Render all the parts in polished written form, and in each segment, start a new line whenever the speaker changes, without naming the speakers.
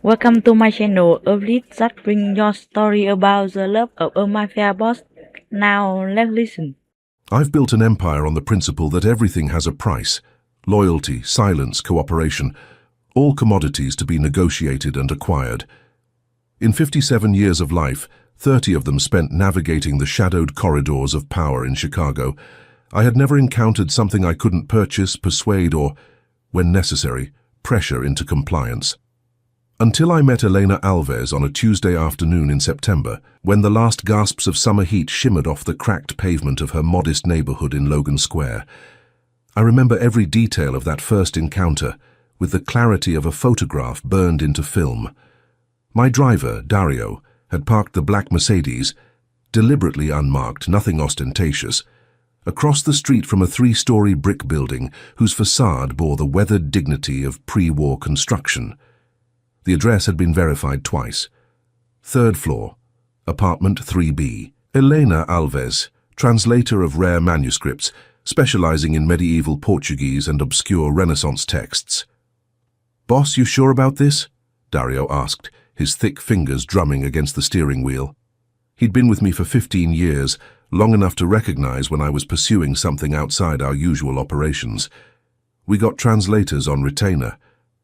Welcome to my channel, a lead that bring your story about the love of a mafia boss. Now let's listen.
I've built an empire on the principle that everything has a price. Loyalty, silence, cooperation, all commodities to be negotiated and acquired. In 57 years of life, 30 of them spent navigating the shadowed corridors of power in Chicago, I had never encountered something I couldn't purchase, persuade, or, when necessary, pressure into compliance. Until I met Elena Alves on a Tuesday afternoon in September, when the last gasps of summer heat shimmered off the cracked pavement of her modest neighborhood in Logan Square. I remember every detail of that first encounter, with the clarity of a photograph burned into film. My driver, Dario, had parked the black Mercedes, deliberately unmarked, nothing ostentatious, across the street from a 3-story brick building whose facade bore the weathered dignity of pre-war construction. The address had been verified twice. 3rd floor, apartment 3B. Elena Alves, translator of rare manuscripts, specializing in medieval Portuguese and obscure Renaissance texts. "Boss, you sure about this?" Dario asked, his thick fingers drumming against the steering wheel. He'd been with me for 15 years, long enough to recognize when I was pursuing something outside our usual operations. "We got translators on retainer.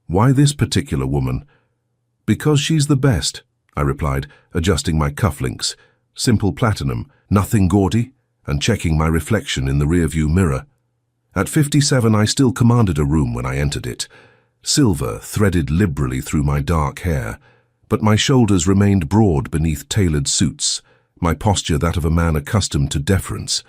Why this particular woman?" "Because she's the best," I replied, adjusting my cufflinks. Simple platinum, nothing gaudy, and checking my reflection in the rearview mirror. At 57, I still commanded a room when I entered it. Silver threaded liberally through my dark hair, but my shoulders remained broad beneath tailored suits, my posture that of a man accustomed to deference.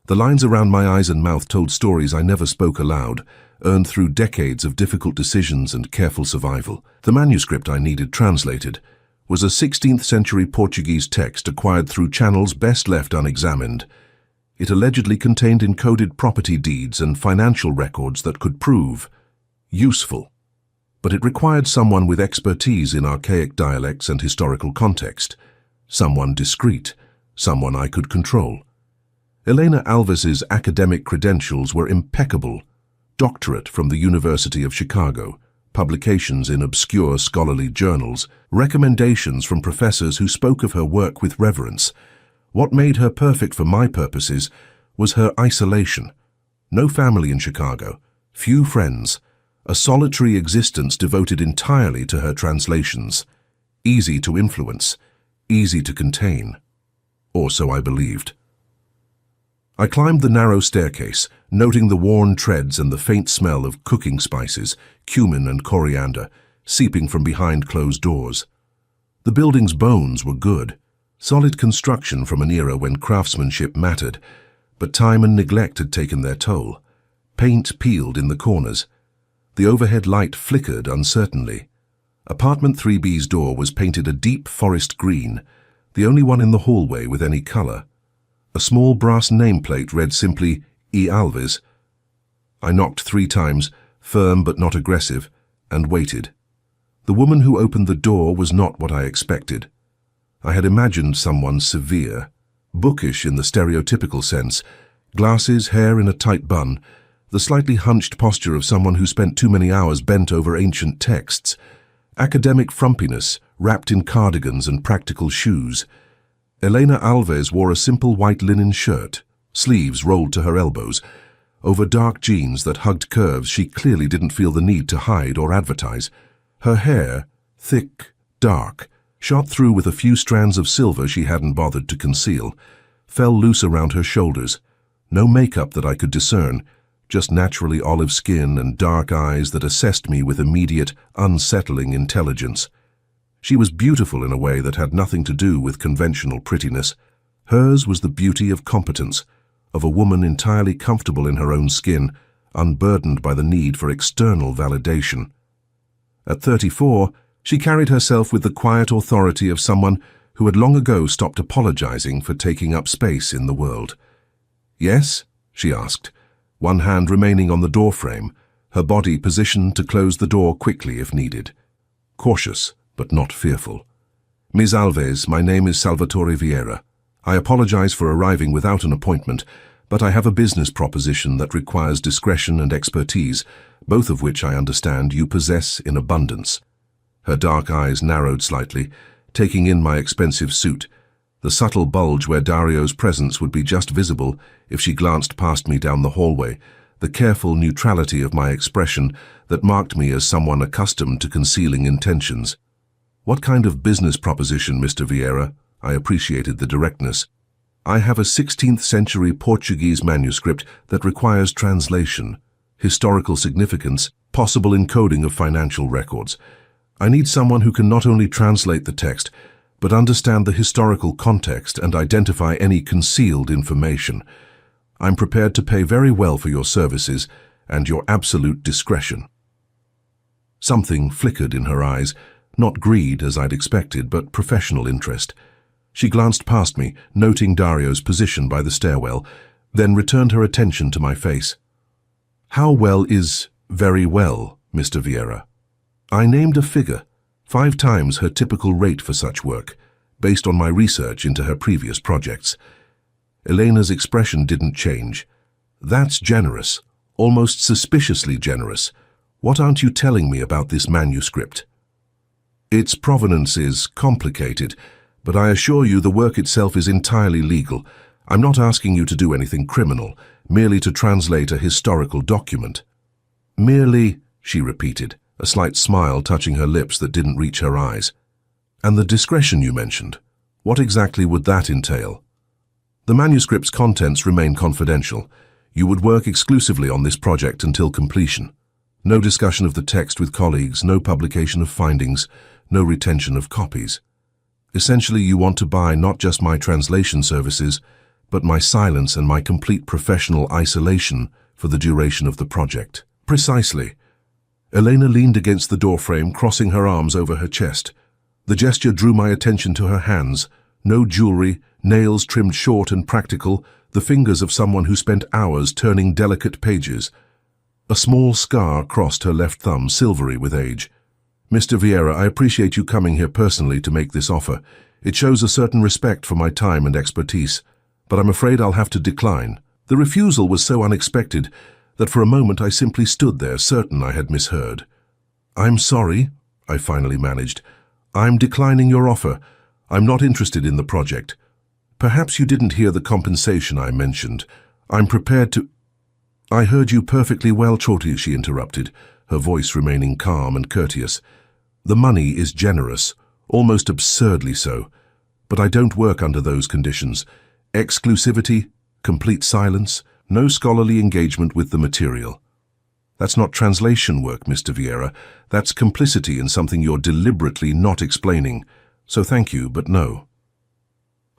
The lines around my eyes and mouth told stories I never spoke aloud, earned through decades of difficult decisions and careful survival. The manuscript I needed translated was a 16th century Portuguese text acquired through channels best left unexamined. It allegedly contained encoded property deeds and financial records that could prove useful. But it required someone with expertise in archaic dialects and historical context, someone discreet, someone I could control. Elena Alves's academic credentials were impeccable. Doctorate from the University of Chicago, publications in obscure scholarly journals, recommendations from professors who spoke of her work with reverence. What made her perfect for my purposes was her isolation. No family in Chicago, few friends, a solitary existence devoted entirely to her translations. Easy to influence, easy to contain. Or so I believed. I climbed the narrow staircase, noting the worn treads and the faint smell of cooking spices, cumin and coriander, seeping from behind closed doors. The building's bones were good, solid construction from an era when craftsmanship mattered, but time and neglect had taken their toll. Paint peeled in the corners. The overhead light flickered uncertainly. Apartment 3B's door was painted a deep forest green, the only one in the hallway with any color. A small brass nameplate read simply, E. Alves. I knocked 3 times, firm but not aggressive, and waited. The woman who opened the door was not what I expected. I had imagined someone severe, bookish in the stereotypical sense, glasses, hair in a tight bun, the slightly hunched posture of someone who spent too many hours bent over ancient texts, academic frumpiness wrapped in cardigans and practical shoes. Elena Alves wore a simple white linen shirt, sleeves rolled to her elbows. Over dark jeans that hugged curves she clearly didn't feel the need to hide or advertise. Her hair, thick, dark, shot through with a few strands of silver she hadn't bothered to conceal, fell loose around her shoulders. No makeup that I could discern, just naturally olive skin and dark eyes that assessed me with immediate, unsettling intelligence. She was beautiful in a way that had nothing to do with conventional prettiness. Hers was the beauty of competence, of a woman entirely comfortable in her own skin, unburdened by the need for external validation. At 34, she carried herself with the quiet authority of someone who had long ago stopped apologizing for taking up space in the world. "Yes?" she asked, one hand remaining on the doorframe, her body positioned to close the door quickly if needed. Cautious, but not fearful. "Ms. Alves, my name is Salvatore Vieira. I apologize for arriving without an appointment, but I have a business proposition that requires discretion and expertise, both of which I understand you possess in abundance." Her dark eyes narrowed slightly, taking in my expensive suit, the subtle bulge where Dario's presence would be just visible if she glanced past me down the hallway, the careful neutrality of my expression that marked me as someone accustomed to concealing intentions. "What kind of business proposition, Mr. Vieira?" I appreciated the directness. "I have a 16th century Portuguese manuscript that requires translation, historical significance, possible encoding of financial records. I need someone who can not only translate the text, but understand the historical context and identify any concealed information. I'm prepared to pay very well for your services and your absolute discretion." Something flickered in her eyes, not greed as I'd expected, but professional interest. She glanced past me, noting Dario's position by the stairwell, then returned her attention to my face. "How well is very well, Mr. Vieira?" I named a figure, 5 times her typical rate for such work, based on my research into her previous projects. Elena's expression didn't change. "That's generous, almost suspiciously generous. What aren't you telling me about this manuscript?" "Its provenance is complicated, but I assure you the work itself is entirely legal. I'm not asking you to do anything criminal, merely to translate a historical document." "Merely," she repeated, a slight smile touching her lips that didn't reach her eyes. "And the discretion you mentioned, what exactly would that entail?" "The manuscript's contents remain confidential. You would work exclusively on this project until completion. No discussion of the text with colleagues, no publication of findings, no retention of copies. Essentially, you want to buy not just my translation services, but my silence and my complete professional isolation for the duration of the project." "Precisely." Elena leaned against the doorframe, crossing her arms over her chest. The gesture drew my attention to her hands. No jewelry, nails trimmed short and practical, the fingers of someone who spent hours turning delicate pages. A small scar crossed her left thumb, silvery with age. "Mr. Vieira, I appreciate you coming here personally to make this offer. It shows a certain respect for my time and expertise, but I'm afraid I'll have to decline." The refusal was so unexpected that for a moment I simply stood there, certain I had misheard. "I'm sorry," I finally managed. "I'm declining your offer. I'm not interested in the project. Perhaps you didn't hear the compensation I mentioned. I'm prepared to—" "I heard you perfectly well, Choti," she interrupted, her voice remaining calm and courteous. "The money is generous, almost absurdly so, but I don't work under those conditions. Exclusivity, complete silence, no scholarly engagement with the material. That's not translation work, Mr. Vieira. That's complicity in something you're deliberately not explaining. So thank you, but no."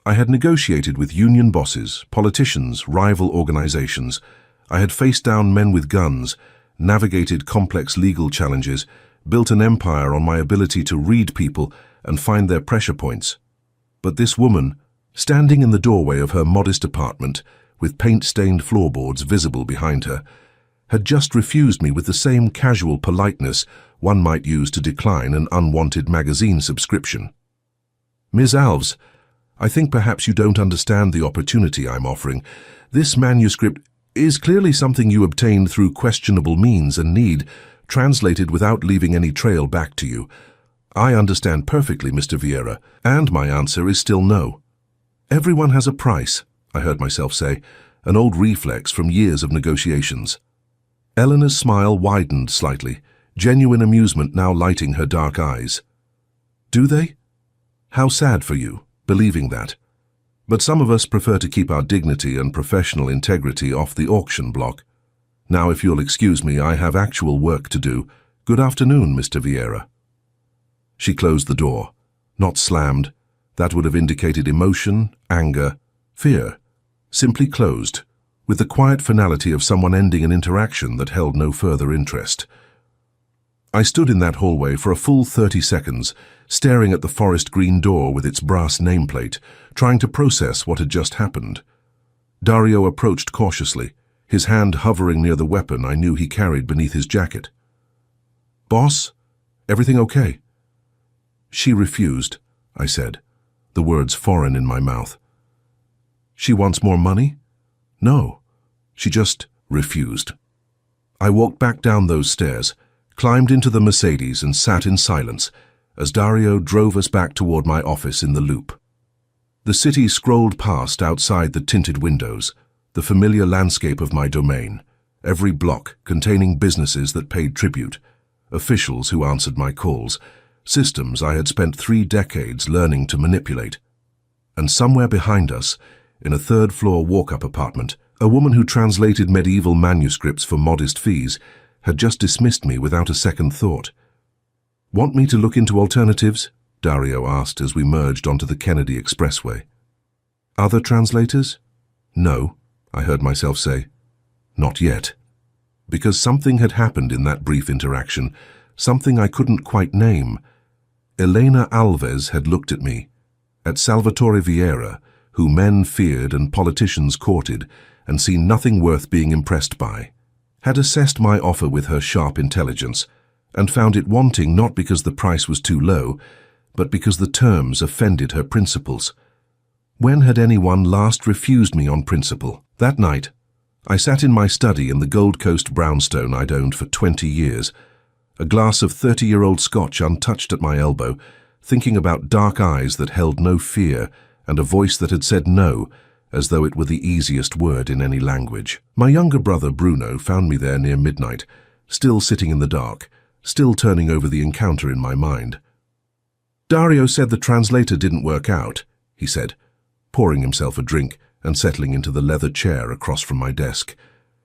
I had negotiated with union bosses, politicians, rival organizations. I had faced down men with guns, navigated complex legal challenges, built an empire on my ability to read people and find their pressure points. But this woman, standing in the doorway of her modest apartment, with paint-stained floorboards visible behind her, had just refused me with the same casual politeness one might use to decline an unwanted magazine subscription. "Ms. Alves, I think perhaps you don't understand the opportunity I'm offering. This manuscript is clearly something you obtained through questionable means and need, translated without leaving any trail back to you. I understand perfectly, Mr. Vieira, and my answer is still no." "Everyone has a price," I heard myself say, an old reflex from years of negotiations. Eleanor's smile widened slightly, genuine amusement now lighting her dark eyes. "Do they? How sad for you, believing that. But some of us prefer to keep our dignity and professional integrity off the auction block. Now, if you'll excuse me, I have actual work to do. Good afternoon, Mr. Vieira." She closed the door, not slammed. That would have indicated emotion, anger, fear. Simply closed, with the quiet finality of someone ending an interaction that held no further interest. I stood in that hallway for a full 30 seconds, staring at the forest green door with its brass nameplate, trying to process what had just happened. Dario approached cautiously, his hand hovering near the weapon I knew he carried beneath his jacket. "Boss, everything okay?" "She refused," I said, the words foreign in my mouth. "She wants more money?" "No, she just refused." I walked back down those stairs, climbed into the Mercedes and sat in silence, as Dario drove us back toward my office in the Loop. The city scrolled past outside the tinted windows, the familiar landscape of my domain, every block containing businesses that paid tribute, officials who answered my calls, systems I had spent 3 decades learning to manipulate. And somewhere behind us, in a third-floor walk-up apartment, a woman who translated medieval manuscripts for modest fees had just dismissed me without a second thought. "Want me to look into alternatives?" Dario asked as we merged onto the Kennedy Expressway. "Other translators?" "No," I heard myself say. "Not yet." Because something had happened in that brief interaction, something I couldn't quite name. Elena Alves had looked at me, at Salvatore Vieira, who men feared and politicians courted, and seen nothing worth being impressed by, had assessed my offer with her sharp intelligence, and found it wanting not because the price was too low, but because the terms offended her principles. When had anyone last refused me on principle? That night, I sat in my study in the Gold Coast brownstone I'd owned for 20 years, a glass of 30-year-old scotch untouched at my elbow, thinking about dark eyes that held no fear and a voice that had said no, as though it were the easiest word in any language. My younger brother Bruno found me there near midnight, still sitting in the dark, still turning over the encounter in my mind. "Dario said the translator didn't work out," he said, pouring himself a drink and settling into the leather chair across from my desk.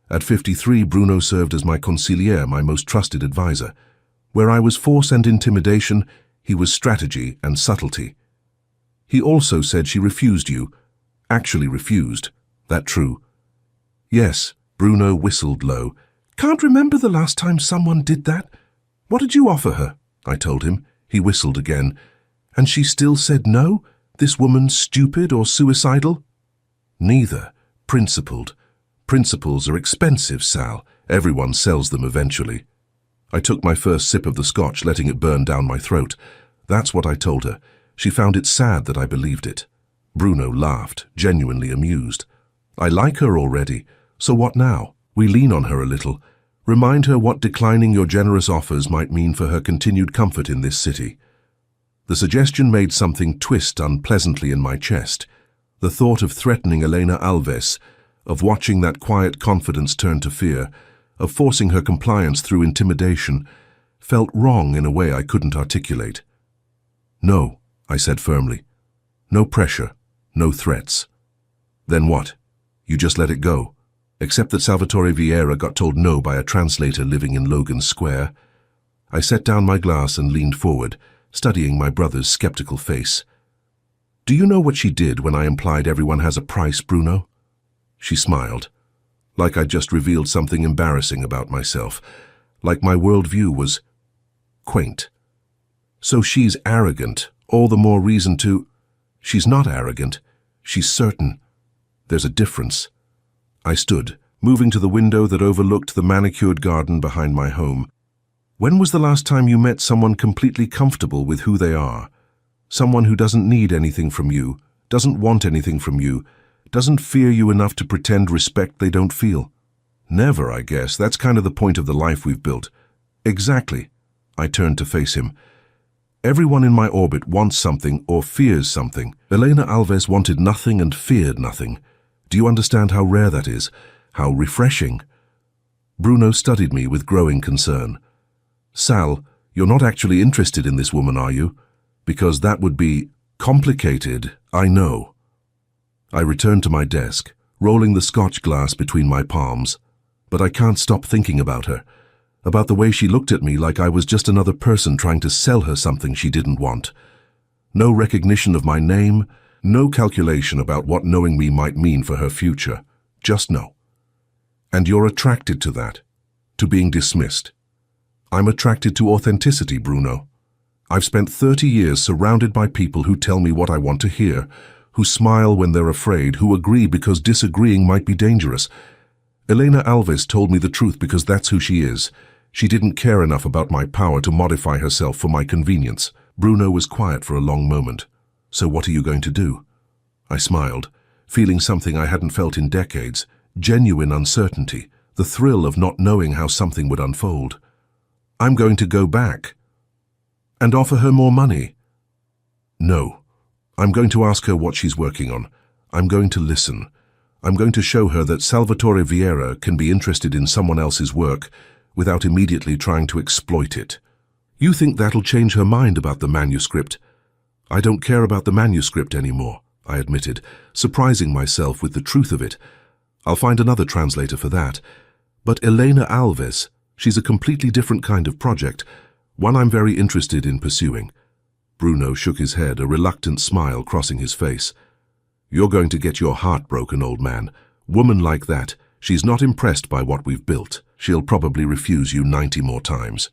At 53, Bruno served as my consigliere, my most trusted advisor. Where I was force and intimidation, he was strategy and subtlety. He also said she refused you. Actually refused. That true? Yes, Bruno whistled low. "Can't remember the last time someone did that. What did you offer her?" I told him. He whistled again. "And she still said no? This woman stupid or suicidal?" "Neither. Principled. Principles are expensive, Sal. Everyone sells them eventually." I took my first sip of the scotch, letting it burn down my throat. That's what I told her. She found it sad that I believed it. Bruno laughed, genuinely amused. "I like her already, so what now? We lean on her a little. Remind her what declining your generous offers might mean for her continued comfort in this city." The suggestion made something twist unpleasantly in my chest. The thought of threatening Elena Alves, of watching that quiet confidence turn to fear, of forcing her compliance through intimidation, felt wrong in a way I couldn't articulate. "No," I said firmly. "No pressure, no threats." "Then what? You just let it go? Except that Salvatore Vieira got told no by a translator living in Logan Square." I set down my glass and leaned forward, studying my brother's skeptical face. "Do you know what she did when I implied everyone has a price, Bruno?" She smiled, like I'd just revealed something embarrassing about myself, like my worldview was quaint. "So she's arrogant, all the more reason to—" "She's not arrogant. She's certain. There's a difference." I stood, moving to the window that overlooked the manicured garden behind my home. "When was the last time you met someone completely comfortable with who they are? Someone who doesn't need anything from you, doesn't want anything from you, doesn't fear you enough to pretend respect they don't feel?" "Never, I guess. That's kind of the point of the life we've built." "Exactly." I turned to face him. "Everyone in my orbit wants something or fears something. Elena Alves wanted nothing and feared nothing. Do you understand how rare that is? How refreshing?" Bruno studied me with growing concern. "Sal, you're not actually interested in this woman, are you? Because that would be complicated, I know." I returned to my desk, rolling the scotch glass between my palms. But I can't stop thinking about her, about the way she looked at me like I was just another person trying to sell her something she didn't want. No recognition of my name, no calculation about what knowing me might mean for her future. Just no. And you're attracted to that, to being dismissed. I'm attracted to authenticity, Bruno. I've spent 30 years surrounded by people who tell me what I want to hear, who smile when they're afraid, who agree because disagreeing might be dangerous. Elena Alves told me the truth because that's who she is. She didn't care enough about my power to modify herself for my convenience. Bruno was quiet for a long moment. "So what are you going to do?" I smiled, feeling something I hadn't felt in decades, genuine uncertainty, the thrill of not knowing how something would unfold. "I'm going to go back." And offer her more money? No. I'm going to ask her what she's working on. I'm going to listen. I'm going to show her that Salvatore Vieira can be interested in someone else's work without immediately trying to exploit it. You think that'll change her mind about the manuscript? I don't care about the manuscript anymore, I admitted, surprising myself with the truth of it. I'll find another translator for that. But Elena Alves, she's a completely different kind of project, one I'm very interested in pursuing. Bruno shook his head, a reluctant smile crossing his face. You're going to get your heart broken, old man. Woman like that, she's not impressed by what we've built. She'll probably refuse you 90 more times.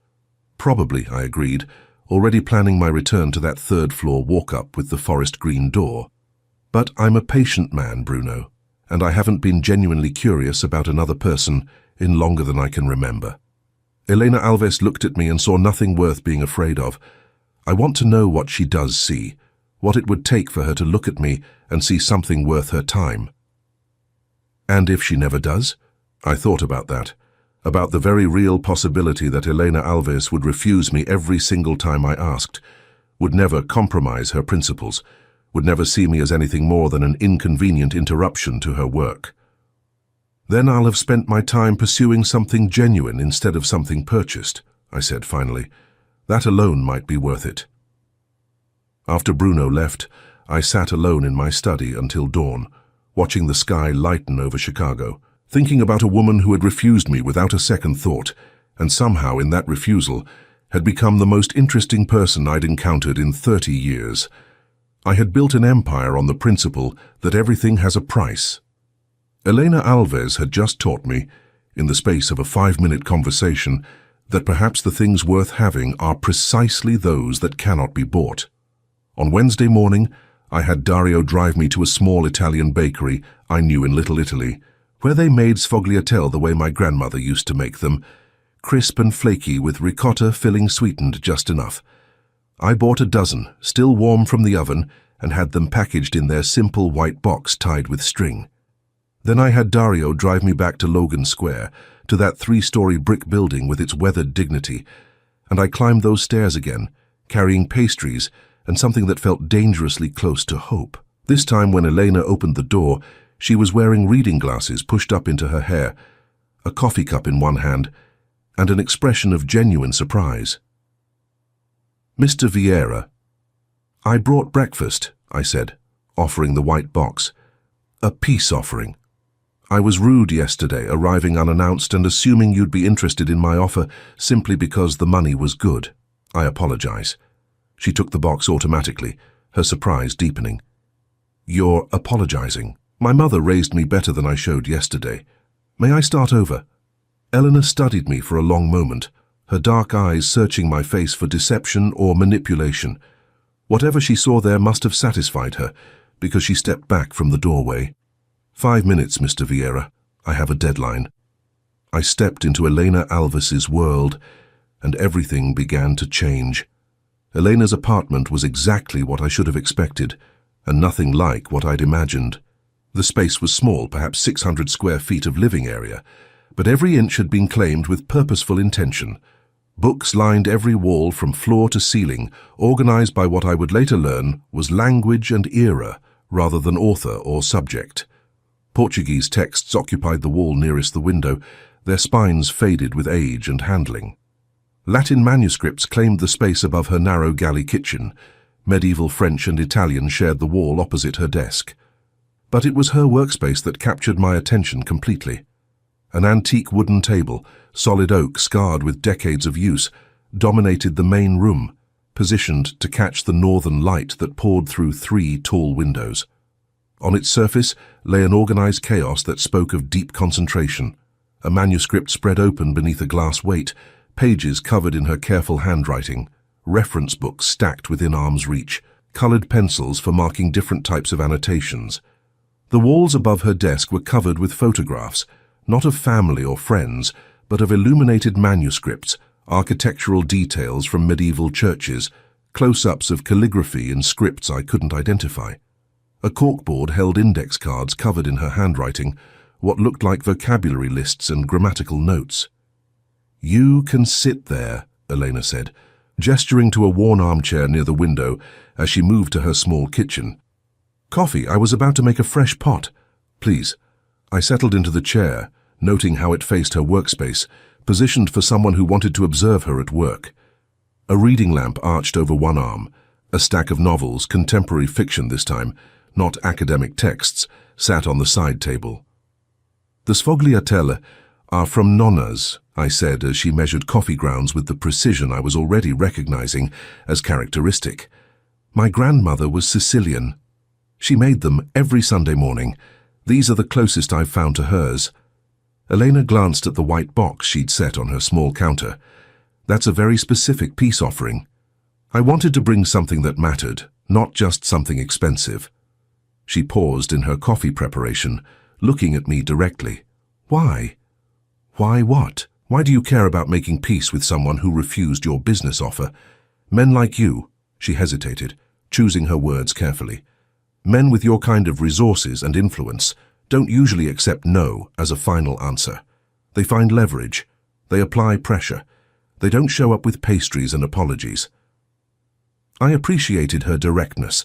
Probably, I agreed, already planning my return to that third-floor walk-up with the forest green door. But I'm a patient man, Bruno, and I haven't been genuinely curious about another person in longer than I can remember. Elena Alves looked at me and saw nothing worth being afraid of. I want to know what she does see, what it would take for her to look at me and see something worth her time. And if she never does? I thought about that, about the very real possibility that Elena Alves would refuse me every single time I asked, would never compromise her principles, would never see me as anything more than an inconvenient interruption to her work. Then I'll have spent my time pursuing something genuine instead of something purchased, I said finally. That alone might be worth it. After Bruno left, I sat alone in my study until dawn, watching the sky lighten over Chicago, thinking about a woman who had refused me without a second thought, and somehow in that refusal had become the most interesting person I'd encountered in 30 years. I had built an empire on the principle that everything has a price. Elena Alves had just taught me, in the space of a 5-minute conversation, that perhaps the things worth having are precisely those that cannot be bought. On Wednesday morning, I had Dario drive me to a small Italian bakery I knew in Little Italy, where they made sfogliatelle the way my grandmother used to make them, crisp and flaky with ricotta filling sweetened just enough. I bought a dozen, still warm from the oven, and had them packaged in their simple white box tied with string. Then I had Dario drive me back to Logan Square, to that 3-story brick building with its weathered dignity, and I climbed those stairs again, carrying pastries and something that felt dangerously close to hope. This time when Elena opened the door, she was wearing reading glasses pushed up into her hair, a coffee cup in one hand, and an expression of genuine surprise. Mr. Vieira. I brought breakfast, I said, offering the white box. A peace offering. I was rude yesterday, arriving unannounced and assuming you'd be interested in my offer simply because the money was good. I apologize. She took the box automatically, her surprise deepening. You're apologizing. My mother raised me better than I showed yesterday. May I start over? Eleanor studied me for a long moment, her dark eyes searching my face for deception or manipulation. Whatever she saw there must have satisfied her, because she stepped back from the doorway. 5 minutes, Mr. Vieira. I have a deadline. I stepped into Elena Alves's world, and everything began to change. Elena's apartment was exactly what I should have expected, and nothing like what I'd imagined. The space was small, perhaps 600 square feet of living area, but every inch had been claimed with purposeful intention. Books lined every wall from floor to ceiling, organized by what I would later learn was language and era rather than author or subject. Portuguese texts occupied the wall nearest the window, their spines faded with age and handling. Latin manuscripts claimed the space above her narrow galley kitchen. Medieval French and Italian shared the wall opposite her desk. But it was her workspace that captured my attention completely. An antique wooden table, solid oak scarred with decades of use, dominated the main room, positioned to catch the northern light that poured through 3 tall windows. On its surface lay an organized chaos that spoke of deep concentration. A manuscript spread open beneath a glass weight, pages covered in her careful handwriting, reference books stacked within arm's reach, colored pencils for marking different types of annotations. The walls above her desk were covered with photographs, not of family or friends, but of illuminated manuscripts, architectural details from medieval churches, close-ups of calligraphy in scripts I couldn't identify. A corkboard held index cards covered in her handwriting, what looked like vocabulary lists and grammatical notes. "You can sit there," Elena said, gesturing to a worn armchair near the window as she moved to her small kitchen. "Coffee, I was about to make a fresh pot. Please." I settled into the chair, noting how it faced her workspace, positioned for someone who wanted to observe her at work. A reading lamp arched over one arm, a stack of novels, contemporary fiction this time, not academic texts, sat on the side table. "The sfogliatelle are from Nonna's," I said as she measured coffee grounds with the precision I was already recognizing as characteristic. "My grandmother was Sicilian. She made them every Sunday morning. These are the closest I've found to hers." Elena glanced at the white box she'd set on her small counter. "That's a very specific peace offering. I wanted to bring something that mattered, not just something expensive." She paused in her coffee preparation, looking at me directly. "Why?" "Why what? Why do you care about making peace with someone who refused your business offer? Men like you," she hesitated, choosing her words carefully. "Men with your kind of resources and influence don't usually accept no as a final answer. They find leverage. They apply pressure. They don't show up with pastries and apologies." I appreciated her directness,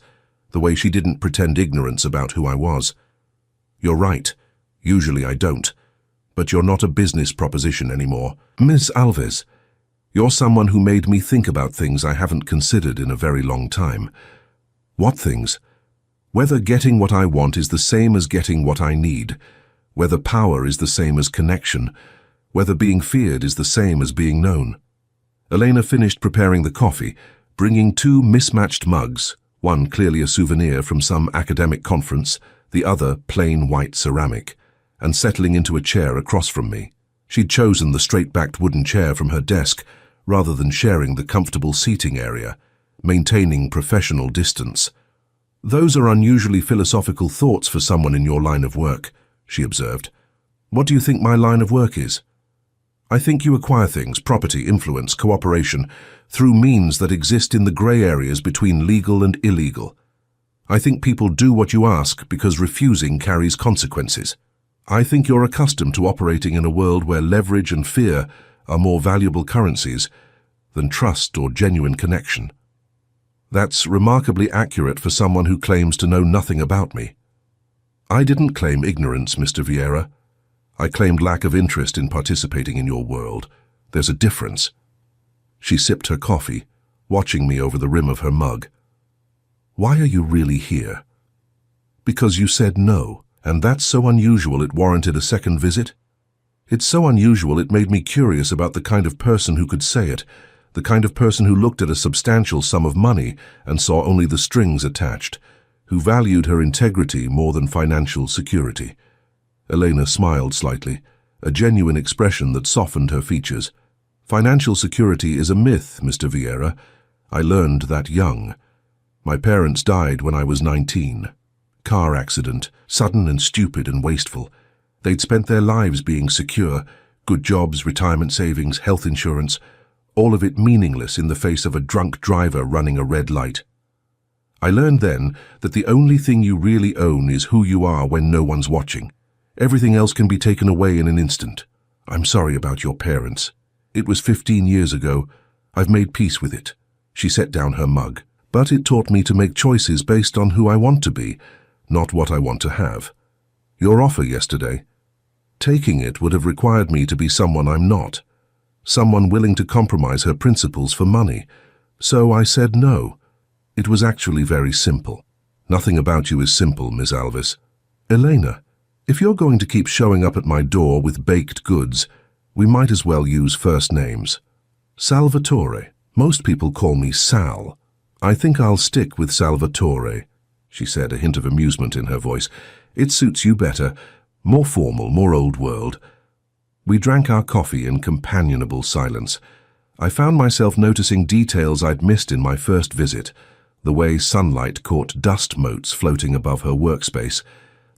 the way she didn't pretend ignorance about who I was. "You're right. Usually I don't. But you're not a business proposition anymore. Ms. Alves, you're someone who made me think about things I haven't considered in a very long time." "What things?" "Whether getting what I want is the same as getting what I need, whether power is the same as connection, whether being feared is the same as being known." Elena finished preparing the coffee, bringing two mismatched mugs, one clearly a souvenir from some academic conference, the other plain white ceramic, and settling into a chair across from me. She'd chosen the straight-backed wooden chair from her desk rather than sharing the comfortable seating area, maintaining professional distance. "Those are unusually philosophical thoughts for someone in your line of work," she observed. "What do you think my line of work is?" "I think you acquire things, property, influence, cooperation, through means that exist in the grey areas between legal and illegal. I think people do what you ask because refusing carries consequences. I think you're accustomed to operating in a world where leverage and fear are more valuable currencies than trust or genuine connection." "That's remarkably accurate for someone who claims to know nothing about me." "I didn't claim ignorance, Mr. Vieira. I claimed lack of interest in participating in your world. There's a difference." She sipped her coffee, watching me over the rim of her mug. "Why are you really here?" "Because you said no, and that's so unusual it warranted a second visit. It's so unusual it made me curious about the kind of person who could say it, the kind of person who looked at a substantial sum of money and saw only the strings attached, who valued her integrity more than financial security." Elena smiled slightly, a genuine expression that softened her features. "Financial security is a myth, Mr. Vieira. I learned that young. My parents died when I was 19. Car accident, sudden and stupid and wasteful. They'd spent their lives being secure, good jobs, retirement savings, health insurance, all of it meaningless in the face of a drunk driver running a red light. I learned then that the only thing you really own is who you are when no one's watching. Everything else can be taken away in an instant. I'm sorry about your parents. It was 15 years ago. I've made peace with it." She set down her mug. "But it taught me to make choices based on who I want to be, not what I want to have. Your offer yesterday, taking it would have required me to be someone I'm not, someone willing to compromise her principles for money. So I said no. It was actually very simple." "Nothing about you is simple, Miss Alves." "Elena, if you're going to keep showing up at my door with baked goods, we might as well use first names. Salvatore. Most people call me Sal. I think I'll stick with Salvatore," she said, a hint of amusement in her voice. "It suits you better, more formal, more old world." We drank our coffee in companionable silence. I found myself noticing details I'd missed in my first visit, the way sunlight caught dust motes floating above her workspace,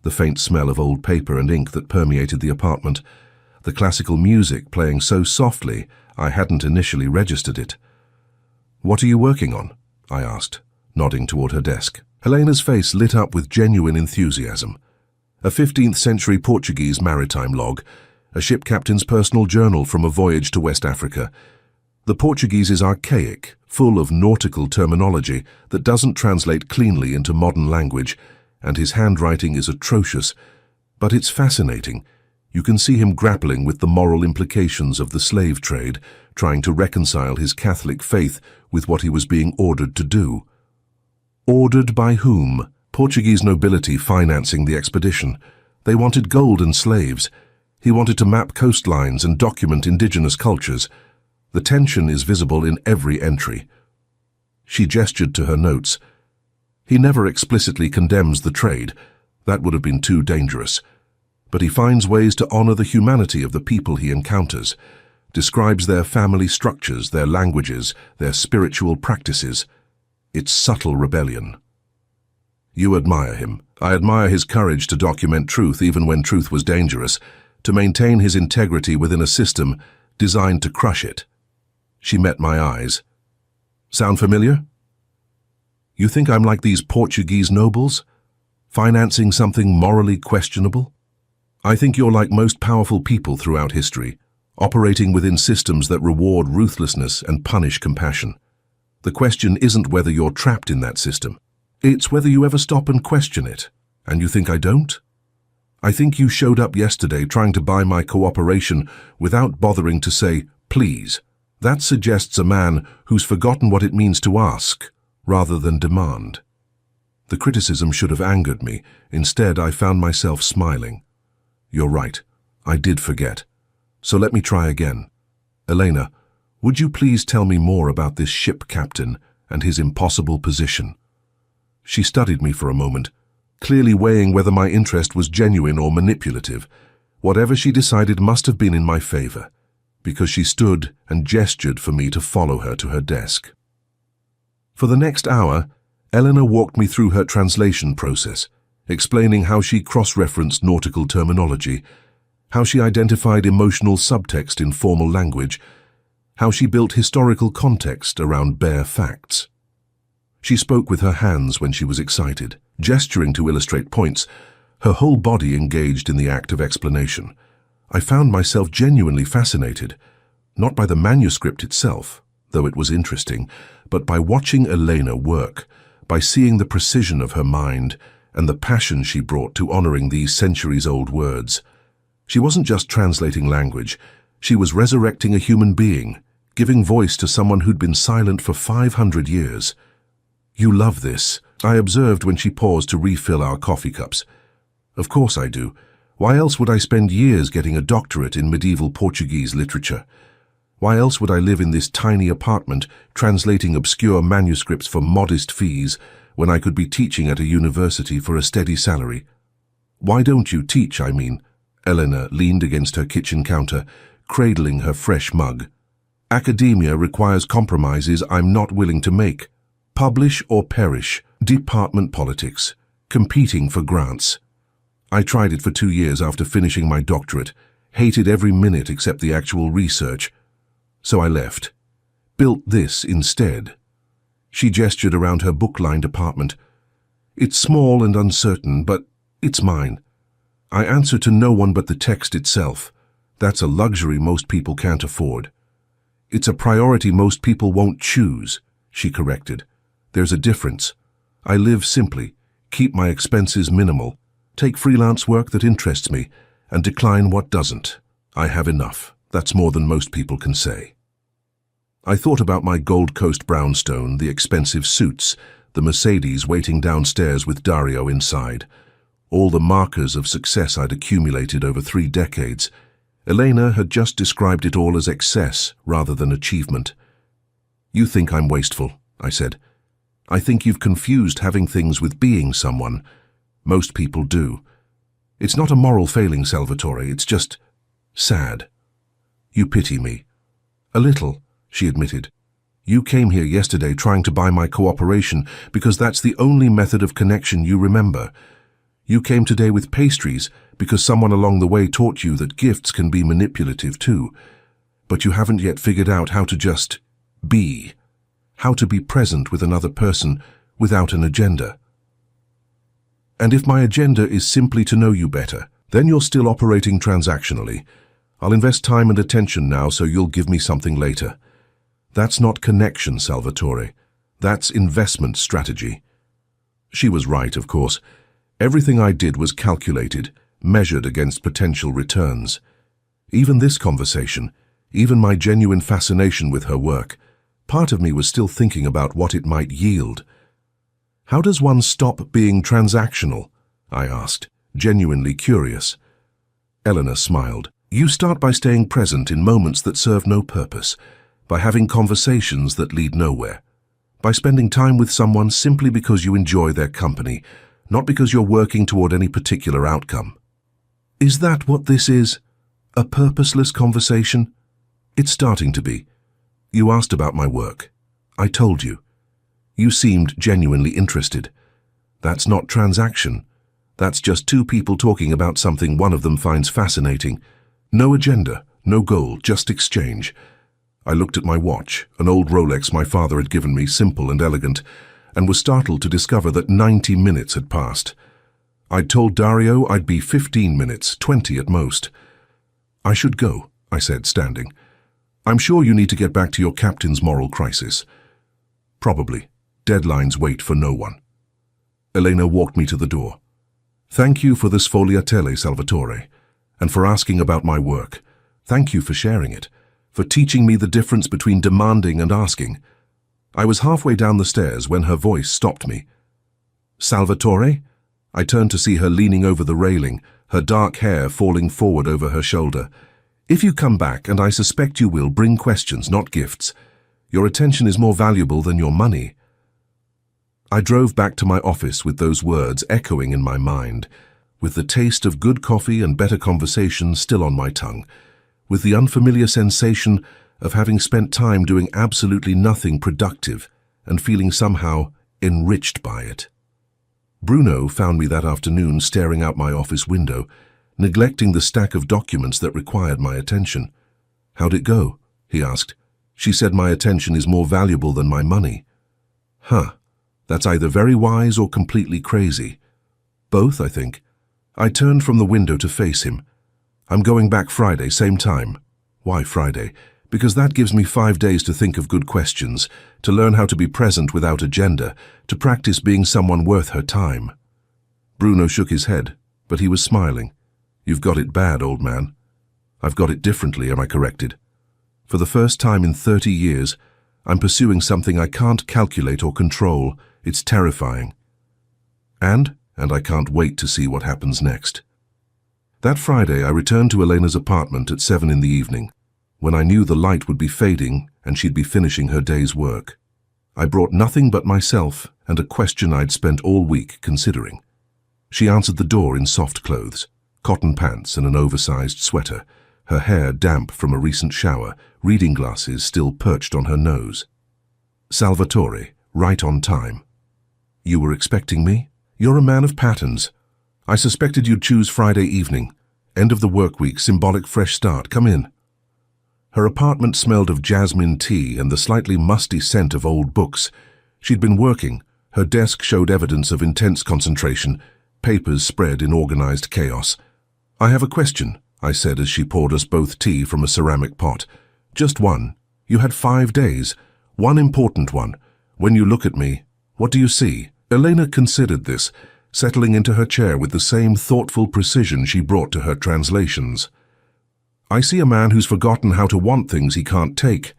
the faint smell of old paper and ink that permeated the apartment, the classical music playing so softly I hadn't initially registered it. "What are you working on?" I asked, nodding toward her desk. Helena's face lit up with genuine enthusiasm. A 15th century Portuguese maritime log, a ship captain's personal journal from a voyage to West Africa. The Portuguese is archaic, full of nautical terminology that doesn't translate cleanly into modern language, and his handwriting is atrocious. But it's fascinating. You can see him grappling with the moral implications of the slave trade, trying to reconcile his Catholic faith with what he was being ordered to do. Ordered by whom? Portuguese nobility financing the expedition. They wanted gold and slaves. He wanted to map coastlines and document indigenous cultures. The tension is visible in every entry. She gestured to her notes. He never explicitly condemns the trade. That would have been too dangerous. But he finds ways to honor the humanity of the people he encounters, describes their family structures, their languages, their spiritual practices. It's subtle rebellion. You admire him. I admire his courage to document truth even when truth was dangerous, to maintain his integrity within a system designed to crush it. She met my eyes. Sound familiar? You think I'm like these Portuguese nobles? Financing something morally questionable? I think you're like most powerful people throughout history, operating within systems that reward ruthlessness and punish compassion. The question isn't whether you're trapped in that system. It's whether you ever stop and question it. And you think I don't? I think you showed up yesterday trying to buy my cooperation without bothering to say, please. That suggests a man who's forgotten what it means to ask, rather than demand. The criticism should have angered me. Instead, I found myself smiling. You're right. I did forget. So let me try again. Elena, would you please tell me more about this ship captain and his impossible position? She studied me for a moment, clearly weighing whether my interest was genuine or manipulative. Whatever she decided must have been in my favor, because she stood and gestured for me to follow her to her desk. For the next hour, Elena walked me through her translation process, explaining how she cross-referenced nautical terminology, how she identified emotional subtext in formal language, how she built historical context around bare facts. She spoke with her hands when she was excited, gesturing to illustrate points, her whole body engaged in the act of explanation. I found myself genuinely fascinated, not by the manuscript itself, though it was interesting, but by watching Elena work, by seeing the precision of her mind and the passion she brought to honoring these centuries-old words. She wasn't just translating language, she was resurrecting a human being, giving voice to someone who'd been silent for 500 years. You love this, I observed when she paused to refill our coffee cups. Of course I do. Why else would I spend years getting a doctorate in medieval Portuguese literature? Why else would I live in this tiny apartment, translating obscure manuscripts for modest fees, when I could be teaching at a university for a steady salary? Why don't you teach, I mean? Elena leaned against her kitchen counter, cradling her fresh mug. Academia requires compromises I'm not willing to make. Publish or perish, department politics, competing for grants. I tried it for 2 years after finishing my doctorate, hated every minute except the actual research. So I left. Built this instead. She gestured around her book-lined apartment. It's small and uncertain, but it's mine. I answer to no one but the text itself. That's a luxury most people can't afford. It's a priority most people won't choose, she corrected. There's a difference. I live simply, keep my expenses minimal, take freelance work that interests me, and decline what doesn't. I have enough. That's more than most people can say. I thought about my Gold Coast brownstone, the expensive suits, the Mercedes waiting downstairs with Dario inside, all the markers of success I'd accumulated over 3 decades. Elena had just described it all as excess rather than achievement. You think I'm wasteful, I said. I think you've confused having things with being someone. Most people do. It's not a moral failing, Salvatore, it's just sad. You pity me. A little, she admitted. You came here yesterday trying to buy my cooperation because that's the only method of connection you remember. You came today with pastries because someone along the way taught you that gifts can be manipulative too. But you haven't yet figured out how to just be. How to be present with another person without an agenda. And if my agenda is simply to know you better, then you're still operating transactionally. I'll invest time and attention now so you'll give me something later. That's not connection, Salvatore. That's investment strategy. She was right, of course. Everything I did was calculated, measured against potential returns. Even this conversation, even my genuine fascination with her work, part of me was still thinking about what it might yield. How does one stop being transactional? I asked, genuinely curious. Eleanor smiled. You start by staying present in moments that serve no purpose, by having conversations that lead nowhere, by spending time with someone simply because you enjoy their company, not because you're working toward any particular outcome. Is that what this is? A purposeless conversation? It's starting to be. You asked about my work. I told you. You seemed genuinely interested. That's not transaction. That's just two people talking about something one of them finds fascinating. No agenda, no goal, just exchange. I looked at my watch, an old Rolex my father had given me, simple and elegant, and was startled to discover that 90 minutes had passed. I'd told Dario I'd be 15 minutes, 20 at most. I should go, I said, standing. I'm sure you need to get back to your captain's moral crisis. Probably. Deadlines wait for no one. Elena walked me to the door. Thank you for this sfogliatelle, Salvatore, and for asking about my work. Thank you for sharing it, for teaching me the difference between demanding and asking. I was halfway down the stairs when her voice stopped me. Salvatore? I turned to see her leaning over the railing, her dark hair falling forward over her shoulder. If you come back, and I suspect you will, bring questions, not gifts. Your attention is more valuable than your money. I drove back to my office with those words echoing in my mind, with the taste of good coffee and better conversation still on my tongue, with the unfamiliar sensation of having spent time doing absolutely nothing productive and feeling somehow enriched by it. Bruno found me that afternoon staring out my office window, neglecting the stack of documents that required my attention. How'd it go? He asked. She said my attention is more valuable than my money. Huh. That's either very wise or completely crazy. Both, I think. I turned from the window to face him. I'm going back Friday, same time. Why Friday? Because that gives me 5 days to think of good questions, to learn how to be present without agenda, to practice being someone worth her time. Bruno shook his head, but he was smiling. You've got it bad, old man. I've got it differently, I corrected. For the first time in 30 years, I'm pursuing something I can't calculate or control. It's terrifying. And I can't wait to see what happens next. That Friday, I returned to Elena's apartment at 7 in the evening, when I knew the light would be fading and she'd be finishing her day's work. I brought nothing but myself and a question I'd spent all week considering. She answered the door in soft clothes, cotton pants and an oversized sweater, her hair damp from a recent shower, reading glasses still perched on her nose. Salvatore, right on time. You were expecting me? You're a man of patterns. I suspected you'd choose Friday evening. End of the work week, symbolic fresh start. Come in. Her apartment smelled of jasmine tea and the slightly musty scent of old books. She'd been working. Her desk showed evidence of intense concentration, papers spread in organized chaos. I have a question, I said as she poured us both tea from a ceramic pot. Just one. You had 5 days. One important one. When you look at me, what do you see? Elena considered this, settling into her chair with the same thoughtful precision she brought to her translations. I see a man who's forgotten how to want things he can't take.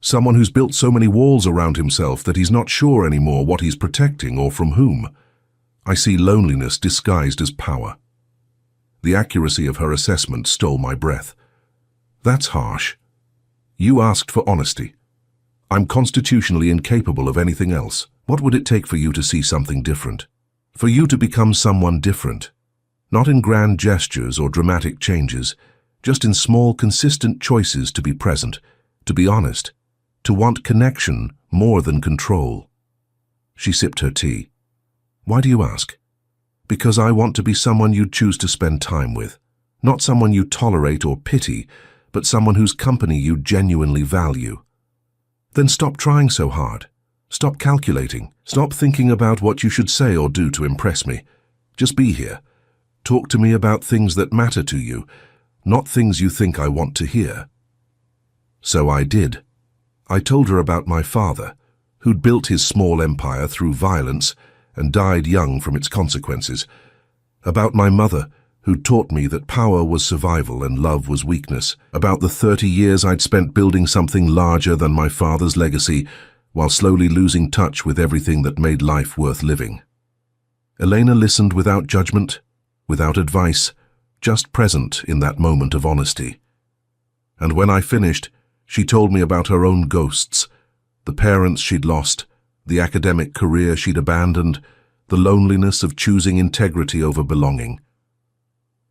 Someone who's built so many walls around himself that he's not sure anymore what he's protecting or from whom. I see loneliness disguised as power. The accuracy of her assessment stole my breath. That's harsh. You asked for honesty. I'm constitutionally incapable of anything else. What would it take for you to see something different? For you to become someone different? Not in grand gestures or dramatic changes, just in small, consistent choices to be present, to be honest, to want connection more than control. She sipped her tea. Why do you ask? Because I want to be someone you'd choose to spend time with. Not someone you tolerate or pity, but someone whose company you genuinely value. Then stop trying so hard. Stop calculating. Stop thinking about what you should say or do to impress me. Just be here. Talk to me about things that matter to you, not things you think I want to hear. So I did. I told her about my father, who'd built his small empire through violence and died young from its consequences. About my mother, who'd taught me that power was survival and love was weakness. About the 30 years I'd spent building something larger than my father's legacy, while slowly losing touch with everything that made life worth living. Elena listened without judgment, without advice, just present in that moment of honesty. And when I finished, she told me about her own ghosts, the parents she'd lost, the academic career she'd abandoned, the loneliness of choosing integrity over belonging.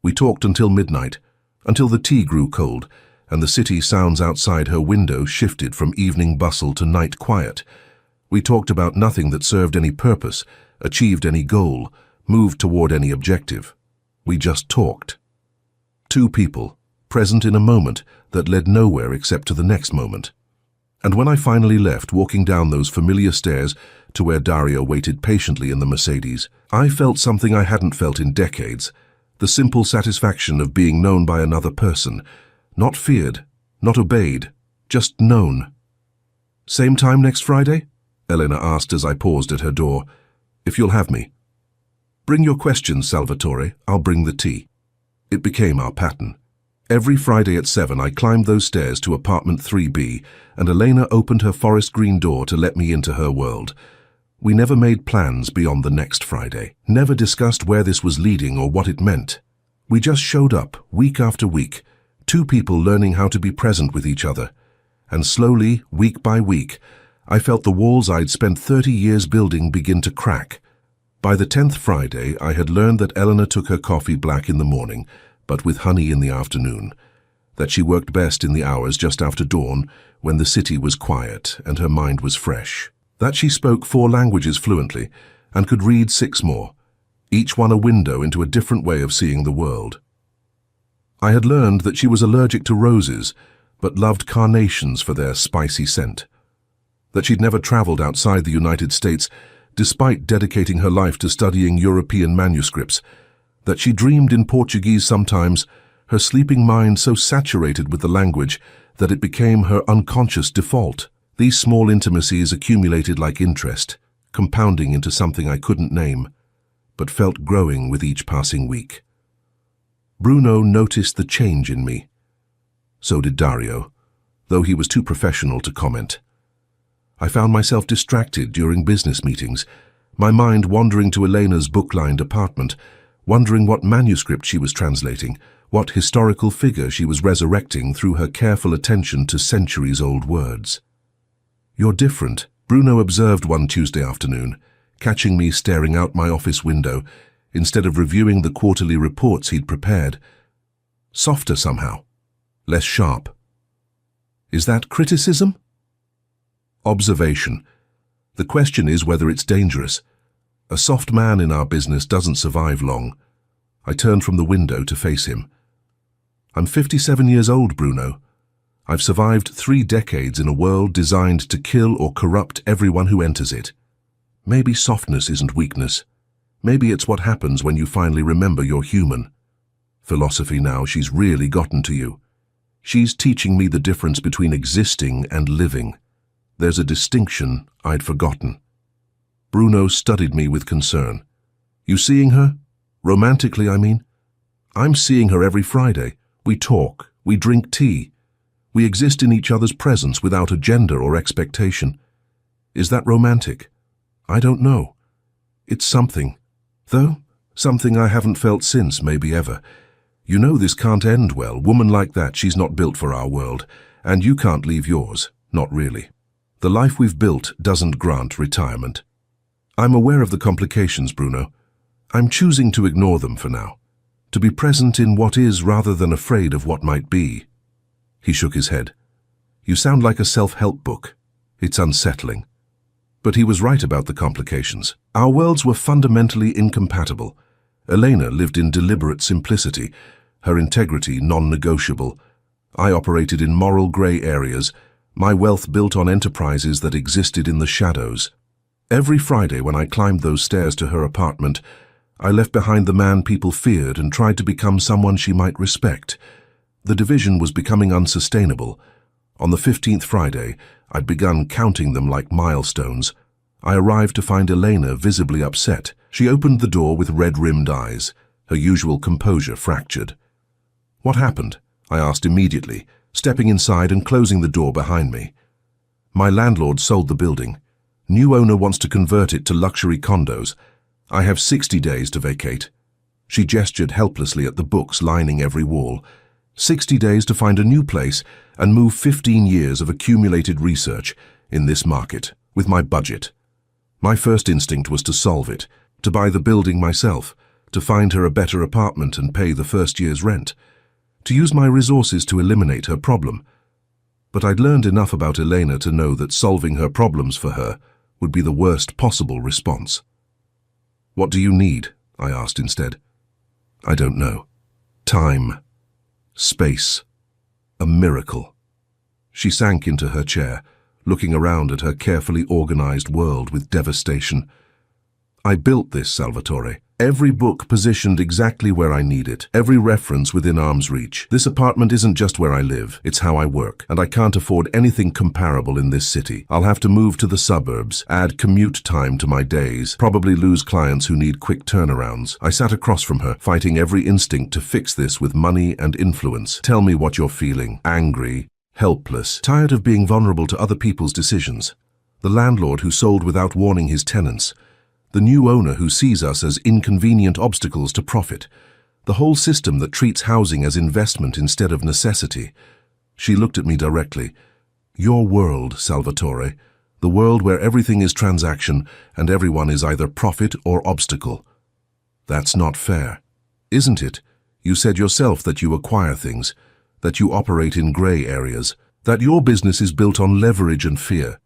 We talked until midnight, until the tea grew cold, and the city sounds outside her window shifted from evening bustle to night quiet. We talked about nothing that served any purpose, achieved any goal, moved toward any objective. We just talked. Two people, present in a moment that led nowhere except to the next moment. And when I finally left, walking down those familiar stairs to where Dario waited patiently in the Mercedes, I felt something I hadn't felt in decades, the simple satisfaction of being known by another person, not feared, not obeyed, just known. "Same time next Friday?" Elena asked as I paused at her door. "If you'll have me." "Bring your questions, Salvatore. I'll bring the tea." It became our pattern. Every Friday at 7 I climbed those stairs to apartment 3B, and Elena opened her forest green door to let me into her world. We never made plans beyond the next Friday, never discussed where this was leading or what it meant. We just showed up, week after week, two people learning how to be present with each other. And slowly, week by week, I felt the walls I'd spent 30 years building begin to crack. By the 10th Friday, I had learned that Elena took her coffee black in the morning, but with honey in the afternoon, that she worked best in the hours just after dawn, when the city was quiet and her mind was fresh, that she spoke 4 languages fluently and could read 6 more, each one a window into a different way of seeing the world. I had learned that she was allergic to roses, but loved carnations for their spicy scent, that she'd never traveled outside the United States, despite dedicating her life to studying European manuscripts, that she dreamed in Portuguese sometimes, her sleeping mind so saturated with the language that it became her unconscious default. These small intimacies accumulated like interest, compounding into something I couldn't name, but felt growing with each passing week. Bruno noticed the change in me. So did Dario, though he was too professional to comment. I found myself distracted during business meetings, my mind wandering to Elena's book-lined apartment, wondering what manuscript she was translating, what historical figure she was resurrecting through her careful attention to centuries-old words. "You're different," Bruno observed one Tuesday afternoon, catching me staring out my office window instead of reviewing the quarterly reports he'd prepared. "Softer somehow, less sharp." Is that criticism? Observation. The question is whether it's dangerous. A soft man in our business doesn't survive long. I turned from the window to face him. "I'm 57 years old, Bruno. I've survived 3 decades in a world designed to kill or corrupt everyone who enters it. Maybe softness isn't weakness. Maybe it's what happens when you finally remember you're human." Philosophy now, she's really gotten to you. She's teaching me the difference between existing and living. There's a distinction I'd forgotten. Bruno studied me with concern. "You seeing her? Romantically, I mean?" "I'm seeing her every Friday. We talk, we drink tea. We exist in each other's presence without agenda or expectation. Is that romantic? I don't know. It's something. Though, something I haven't felt since, maybe ever. You know this can't end well. Woman like that, she's not built for our world. And you can't leave yours. Not really. The life we've built doesn't grant retirement. I'm aware of the complications, Bruno. I'm choosing to ignore them for now. To be present in what is rather than afraid of what might be." He shook his head. "You sound like a self-help book. It's unsettling." But he was right about the complications. Our worlds were fundamentally incompatible. Elena lived in deliberate simplicity, her integrity non-negotiable. I operated in moral grey areas, my wealth built on enterprises that existed in the shadows. Every Friday when I climbed those stairs to her apartment, I left behind the man people feared and tried to become someone she might respect. The division was becoming unsustainable. On the 15th Friday, I'd begun counting them like milestones. I arrived to find Elena visibly upset. She opened the door with red-rimmed eyes, her usual composure fractured. "What happened?" I asked immediately, stepping inside and closing the door behind me. "My landlord sold the building. New owner wants to convert it to luxury condos. I have 60 days to vacate." She gestured helplessly at the books lining every wall. 60 days to find a new place and move 15 years of accumulated research in this market with my budget. My first instinct was to solve it, to buy the building myself, to find her a better apartment and pay the first year's rent, to use my resources to eliminate her problem. But I'd learned enough about Elena to know that solving her problems for her would be the worst possible response. "What do you need?" I asked instead. "I don't know. Time. Space. A miracle." She sank into her chair, looking around at her carefully organized world with devastation. "I built this, Salvatore. Every book positioned exactly where I need it, every reference within arm's reach. This apartment isn't just where I live, it's how I work, and I can't afford anything comparable in this city. I'll have to move to the suburbs, add commute time to my days, probably lose clients who need quick turnarounds." I sat across from her, fighting every instinct to fix this with money and influence. "Tell me what you're feeling. Angry, helpless, tired of being vulnerable to other people's decisions. The landlord who sold without warning his tenants. The new owner who sees us as inconvenient obstacles to profit. The whole system that treats housing as investment instead of necessity." She looked at me directly. "Your world, Salvatore. The world where everything is transaction and everyone is either profit or obstacle. That's not fair. Isn't it? You said yourself that you acquire things, that you operate in gray areas, that your business is built on leverage and fear.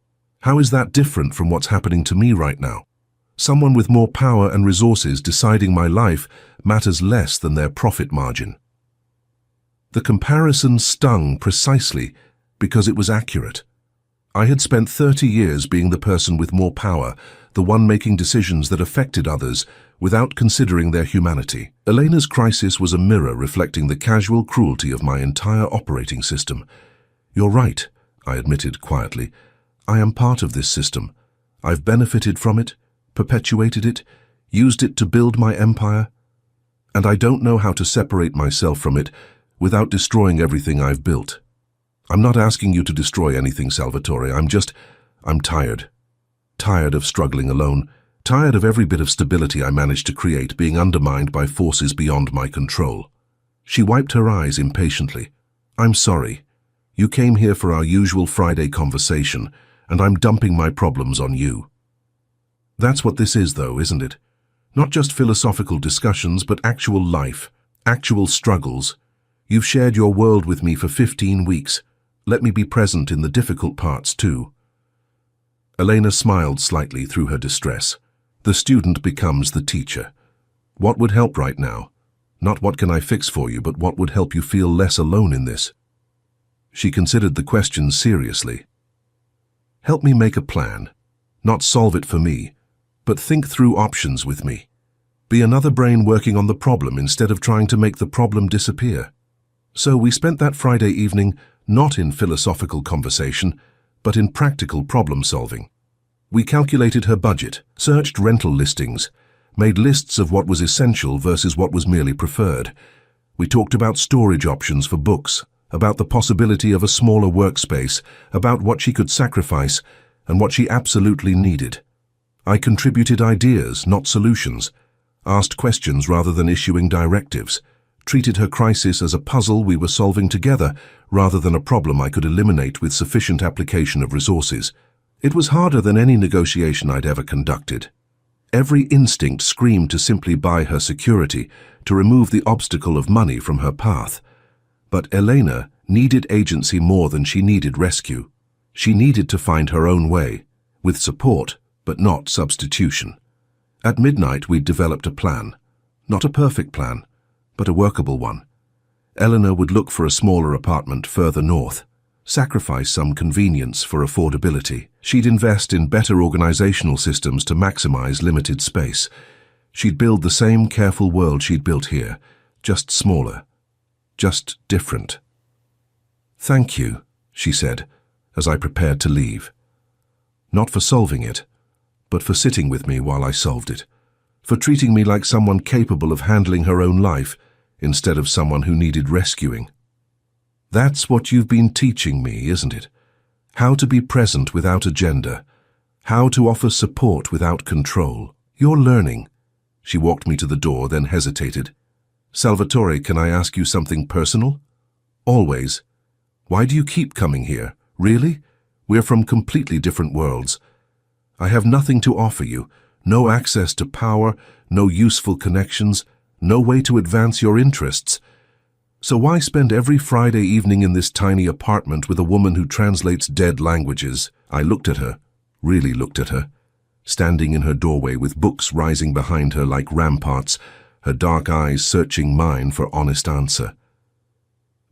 How is that different from what's happening to me right now? Someone with more power and resources deciding my life matters less than their profit margin." The comparison stung precisely because it was accurate. I had spent 30 years being the person with more power, the one making decisions that affected others without considering their humanity. Elena's crisis was a mirror reflecting the casual cruelty of my entire operating system. "You're right," I admitted quietly. "I am part of this system. I've benefited from it, perpetuated it, used it to build my empire, and I don't know how to separate myself from it without destroying everything I've built. I'm not asking you to destroy anything, Salvatore. I'm tired. Tired of struggling alone, tired of every bit of stability I managed to create being undermined by forces beyond my control." She wiped her eyes impatiently. "I'm sorry. You came here for our usual Friday conversation, and I'm dumping my problems on you." That's what this is, though, isn't it? Not just philosophical discussions, but actual life, actual struggles. You've shared your world with me for 15 weeks. Let me be present in the difficult parts, too. Elena smiled slightly through her distress. The student becomes the teacher. What would help right now? Not what can I fix for you, but what would help you feel less alone in this? She considered the question seriously. Help me make a plan. Not solve it for me, but think through options with me. Be another brain working on the problem instead of trying to make the problem disappear. So we spent that Friday evening not in philosophical conversation, but in practical problem solving. We calculated her budget, searched rental listings, made lists of what was essential versus what was merely preferred. We talked about storage options for books, about the possibility of a smaller workspace, about what she could sacrifice and what she absolutely needed. I contributed ideas, not solutions, asked questions rather than issuing directives, treated her crisis as a puzzle we were solving together rather than a problem I could eliminate with sufficient application of resources. It was harder than any negotiation I'd ever conducted. Every instinct screamed to simply buy her security, to remove the obstacle of money from her path. But Elena needed agency more than she needed rescue. She needed to find her own way, with support, but not substitution. At midnight, we'd developed a plan. Not a perfect plan, but a workable one. Eleanor would look for a smaller apartment further north, sacrifice some convenience for affordability. She'd invest in better organizational systems to maximize limited space. She'd build the same careful world she'd built here, just smaller, just different. "Thank you," she said, as I prepared to leave. Not for solving it, but for sitting with me while I solved it. For treating me like someone capable of handling her own life instead of someone who needed rescuing. That's what you've been teaching me, isn't it? How to be present without agenda. How to offer support without control. You're learning. She walked me to the door, then hesitated. Salvatore, can I ask you something personal? Always. Why do you keep coming here? Really? We're from completely different worlds. I have nothing to offer you. No access to power, no useful connections, no way to advance your interests. So why spend every Friday evening in this tiny apartment with a woman who translates dead languages? I looked at her, really looked at her, standing in her doorway with books rising behind her like ramparts, her dark eyes searching mine for honest answer.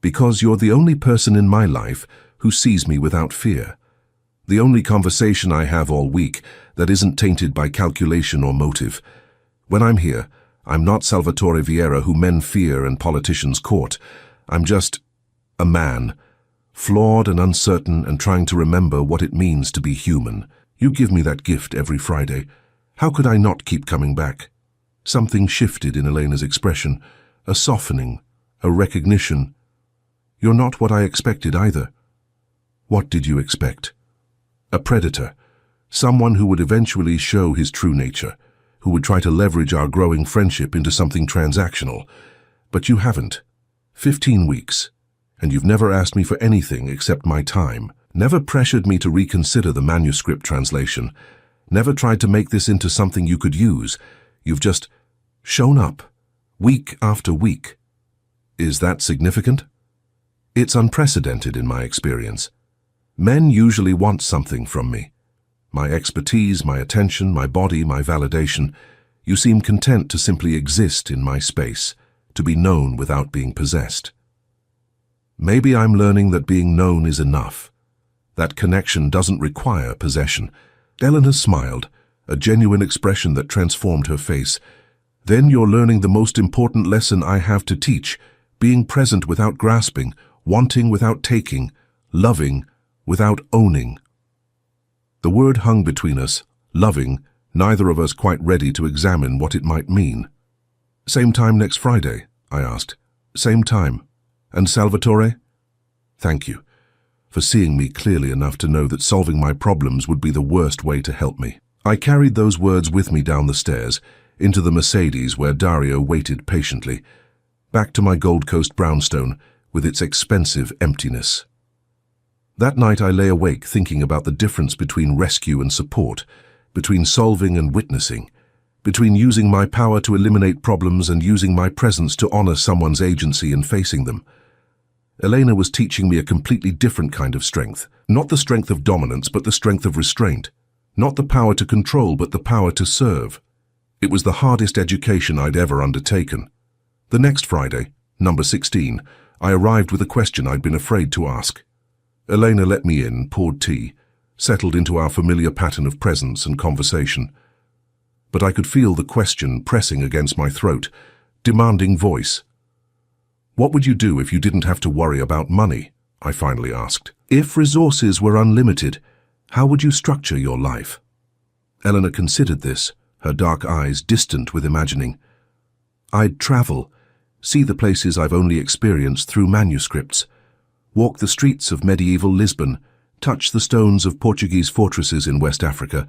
Because you're the only person in my life who sees me without fear. The only conversation I have all week that isn't tainted by calculation or motive. When I'm here, I'm not Salvatore Vieira who men fear and politicians court. I'm just a man, flawed and uncertain and trying to remember what it means to be human. You give me that gift every Friday. How could I not keep coming back? Something shifted in Elena's expression, a softening, a recognition. You're not what I expected either. What did you expect? A predator, someone who would eventually show his true nature, who would try to leverage our growing friendship into something transactional. But you haven't. 15 weeks. And you've never asked me for anything except my time. Never pressured me to reconsider the manuscript translation. Never tried to make this into something you could use. You've just shown up, week after week. Is that significant? It's unprecedented in my experience. Men usually want something from me. My expertise, my attention, my body, my validation. You seem content to simply exist in my space, to be known without being possessed. Maybe I'm learning that being known is enough. That connection doesn't require possession. Eleanor smiled, a genuine expression that transformed her face. Then you're learning the most important lesson I have to teach, being present without grasping, wanting without taking, loving without owning. The word hung between us, loving, neither of us quite ready to examine what it might mean. Same time next Friday, I asked. Same time. And Salvatore? Thank you for seeing me clearly enough to know that solving my problems would be the worst way to help me. I carried those words with me down the stairs, into the Mercedes where Dario waited patiently, back to my Gold Coast brownstone with its expensive emptiness. That night I lay awake thinking about the difference between rescue and support, between solving and witnessing, between using my power to eliminate problems and using my presence to honor someone's agency in facing them. Elena was teaching me a completely different kind of strength, not the strength of dominance but the strength of restraint, not the power to control but the power to serve. It was the hardest education I'd ever undertaken. The next Friday, number 16, I arrived with a question I'd been afraid to ask. Elena let me in, poured tea, settled into our familiar pattern of presence and conversation. But I could feel the question pressing against my throat, demanding voice. What would you do if you didn't have to worry about money? I finally asked. If resources were unlimited, how would you structure your life? Eleanor considered this, her dark eyes distant with imagining. I'd travel, see the places I've only experienced through manuscripts, walk the streets of medieval Lisbon, touch the stones of Portuguese fortresses in West Africa,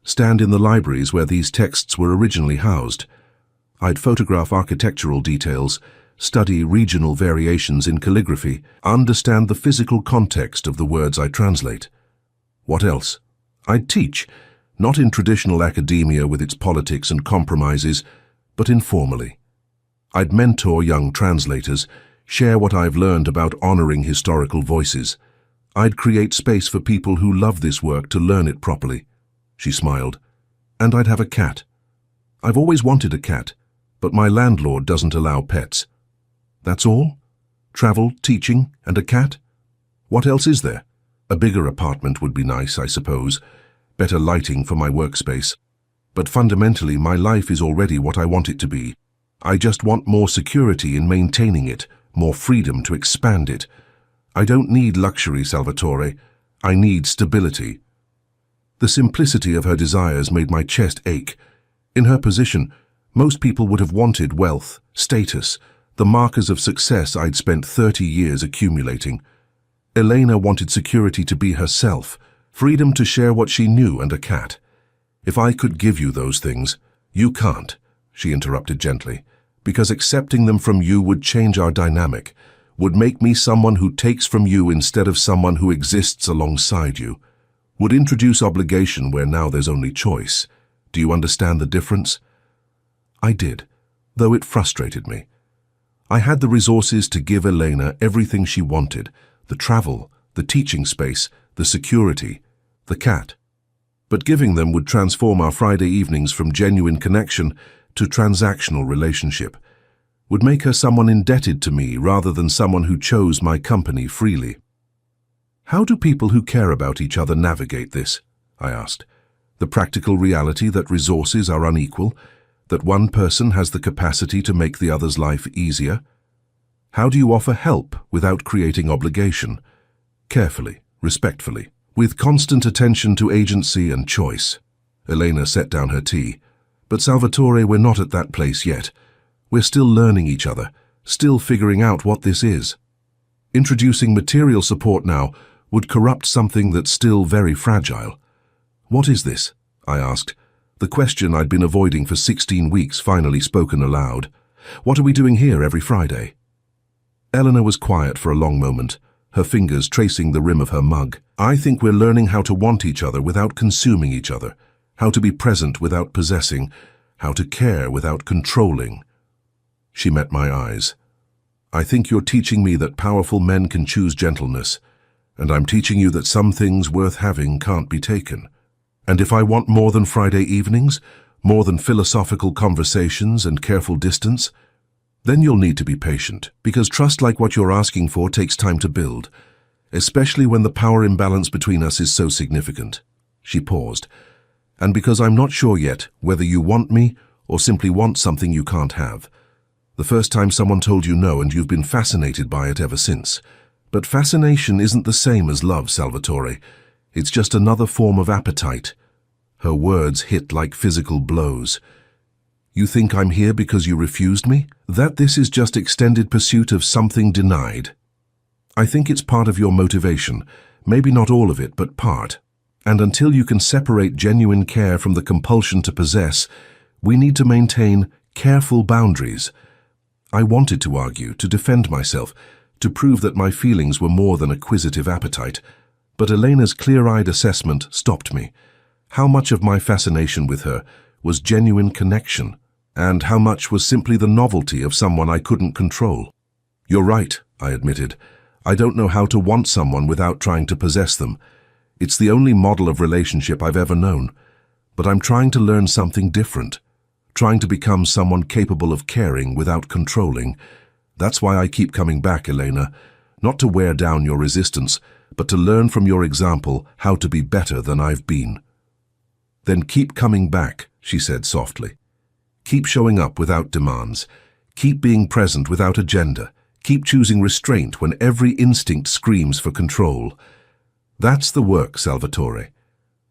stand in the libraries where these texts were originally housed. I'd photograph architectural details, study regional variations in calligraphy, understand the physical context of the words I translate. What else? I'd teach, not in traditional academia with its politics and compromises, but informally. I'd mentor young translators, share what I've learned about honoring historical voices. I'd create space for people who love this work to learn it properly. She smiled. And I'd have a cat. I've always wanted a cat, but my landlord doesn't allow pets. That's all? Travel, teaching, and a cat? What else is there? A bigger apartment would be nice, I suppose. Better lighting for my workspace. But fundamentally, my life is already what I want it to be. I just want more security in maintaining it, more freedom to expand it. I don't need luxury, Salvatore. I need stability. The simplicity of her desires made my chest ache. In her position, most people would have wanted wealth, status, the markers of success I'd spent 30 years accumulating. Elena wanted security to be herself, freedom to share what she knew, and a cat. If I could give you those things, you can't, she interrupted gently, because accepting them from you would change our dynamic, would make me someone who takes from you instead of someone who exists alongside you, would introduce obligation where now there's only choice. Do you understand the difference? I did, though it frustrated me. I had the resources to give Elena everything she wanted, the travel, the teaching space, the security, the cat. But giving them would transform our Friday evenings from genuine connection to transactional relationship, would make her someone indebted to me rather than someone who chose my company freely. How do people who care about each other navigate this? I asked. The practical reality that resources are unequal, that one person has the capacity to make the other's life easier? How do you offer help without creating obligation? Carefully, respectfully, with constant attention to agency and choice. Elena set down her tea. But Salvatore, we're not at that place yet. We're still learning each other, still figuring out what this is. Introducing material support now would corrupt something that's still very fragile. What is this? I asked. The question I'd been avoiding for 16 weeks finally spoken aloud. What are we doing here every Friday? Eleanor was quiet for a long moment, her fingers tracing the rim of her mug. I think we're learning how to want each other without consuming each other, how to be present without possessing, how to care without controlling. She met my eyes. I think you're teaching me that powerful men can choose gentleness, and I'm teaching you that some things worth having can't be taken. And if I want more than Friday evenings, more than philosophical conversations and careful distance, then you'll need to be patient, because trust like what you're asking for takes time to build, especially when the power imbalance between us is so significant. She paused. And because I'm not sure yet whether you want me or simply want something you can't have. The first time someone told you no and you've been fascinated by it ever since. But fascination isn't the same as love, Salvatore. It's just another form of appetite. Her words hit like physical blows. You think I'm here because you refused me? That this is just extended pursuit of something denied? I think it's part of your motivation. Maybe not all of it, but part. And until you can separate genuine care from the compulsion to possess, we need to maintain careful boundaries. I wanted to argue, to defend myself, to prove that my feelings were more than acquisitive appetite. But Elena's clear-eyed assessment stopped me. How much of my fascination with her was genuine connection, and how much was simply the novelty of someone I couldn't control? You're right, I admitted. I don't know how to want someone without trying to possess them. It's the only model of relationship I've ever known. But I'm trying to learn something different, trying to become someone capable of caring without controlling. That's why I keep coming back, Elena, not to wear down your resistance, but to learn from your example how to be better than I've been. Then keep coming back, she said softly. Keep showing up without demands. Keep being present without agenda. Keep choosing restraint when every instinct screams for control. That's the work, Salvatore.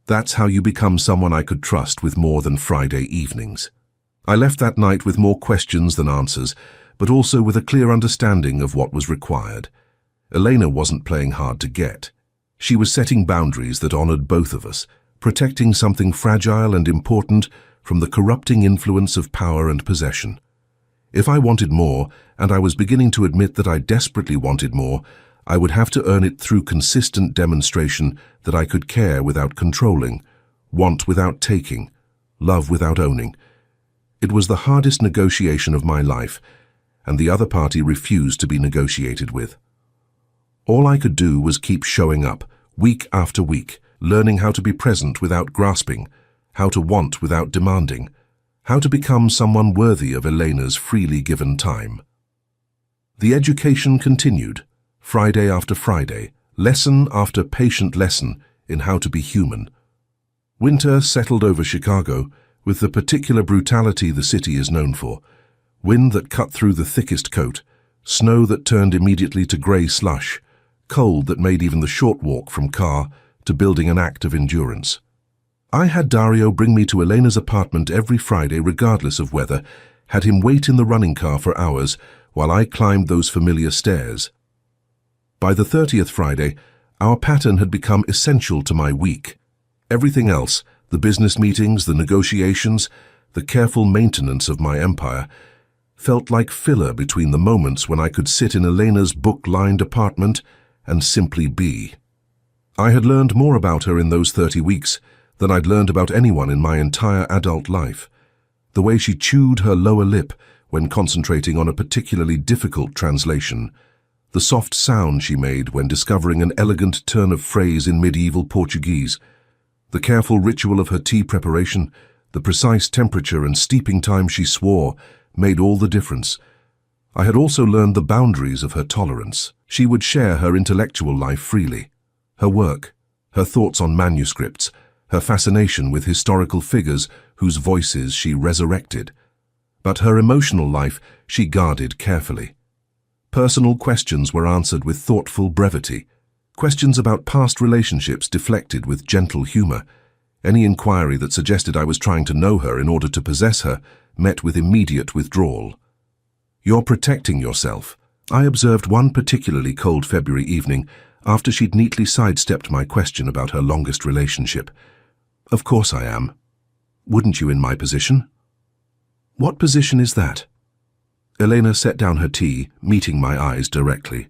That's how you become someone I could trust with more than Friday evenings. I left that night with more questions than answers, but also with a clear understanding of what was required. Elena wasn't playing hard to get. She was setting boundaries that honored both of us, protecting something fragile and important from the corrupting influence of power and possession. If I wanted more, and I was beginning to admit that I desperately wanted more, I would have to earn it through consistent demonstration that I could care without controlling, want without taking, love without owning. It was the hardest negotiation of my life, and the other party refused to be negotiated with. All I could do was keep showing up, week after week, learning how to be present without grasping, how to want without demanding, how to become someone worthy of Elena's freely given time. The education continued, Friday after Friday, lesson after patient lesson in how to be human. Winter settled over Chicago with the particular brutality the city is known for. Wind that cut through the thickest coat, snow that turned immediately to grey slush, cold that made even the short walk from car to building an act of endurance. I had Dario bring me to Elena's apartment every Friday regardless of weather, had him wait in the running car for hours while I climbed those familiar stairs. By the 30th Friday, our pattern had become essential to my week. Everything else, the business meetings, the negotiations, the careful maintenance of my empire, felt like filler between the moments when I could sit in Elena's book-lined apartment and simply be. I had learned more about her in those 30 weeks than I'd learned about anyone in my entire adult life. The way she chewed her lower lip when concentrating on a particularly difficult translation, the soft sound she made when discovering an elegant turn of phrase in medieval Portuguese, the careful ritual of her tea preparation, the precise temperature and steeping time she swore made all the difference. I had also learned the boundaries of her tolerance. She would share her intellectual life freely, her work, her thoughts on manuscripts, her fascination with historical figures whose voices she resurrected. But her emotional life she guarded carefully. Personal questions were answered with thoughtful brevity. Questions about past relationships deflected with gentle humor. Any inquiry that suggested I was trying to know her in order to possess her met with immediate withdrawal. "You're protecting yourself," I observed one particularly cold February evening after she'd neatly sidestepped my question about her longest relationship. "Of course I am. Wouldn't you in my position?" "What position is that?" Elena set down her tea, meeting my eyes directly.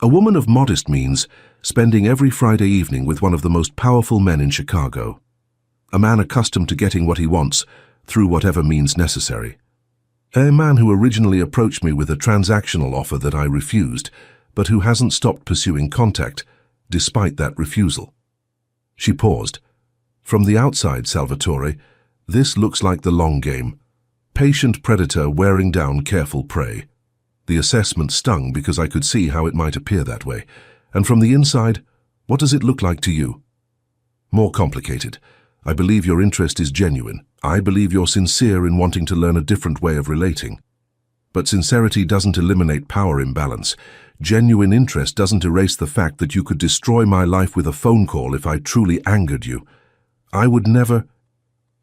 "A woman of modest means spending every Friday evening with one of the most powerful men in Chicago. A man accustomed to getting what he wants through whatever means necessary. A man who originally approached me with a transactional offer that I refused, but who hasn't stopped pursuing contact despite that refusal." She paused. "From the outside, Salvatore, this looks like the long game. Patient predator wearing down careful prey." The assessment stung because I could see how it might appear that way. "And from the inside, what does it look like to you?" "More complicated. I believe your interest is genuine. I believe you're sincere in wanting to learn a different way of relating. But sincerity doesn't eliminate power imbalance. Genuine interest doesn't erase the fact that you could destroy my life with a phone call if I truly angered you. I would never—"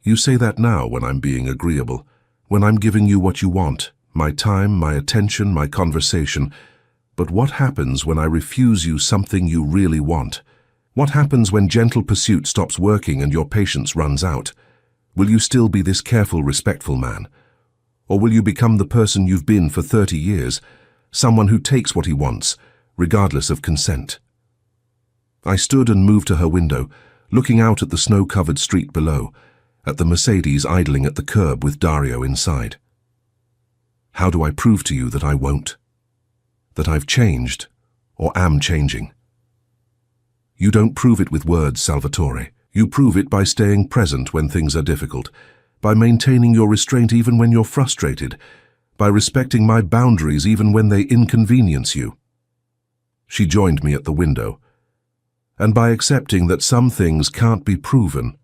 "You say that now when I'm being agreeable, when I'm giving you what you want, my time, my attention, my conversation. But what happens when I refuse you something you really want? What happens when gentle pursuit stops working and your patience runs out? Will you still be this careful, respectful man? Or will you become the person you've been for 30 years, someone who takes what he wants, regardless of consent?" I stood and moved to her window, looking out at the snow-covered street below, at the Mercedes idling at the curb with Dario inside. "How do I prove to you that I won't? That I've changed, or am changing?" "You don't prove it with words, Salvatore. You prove it by staying present when things are difficult, by maintaining your restraint even when you're frustrated, by respecting my boundaries even when they inconvenience you." She joined me at the window. "And by accepting that some things can't be proven,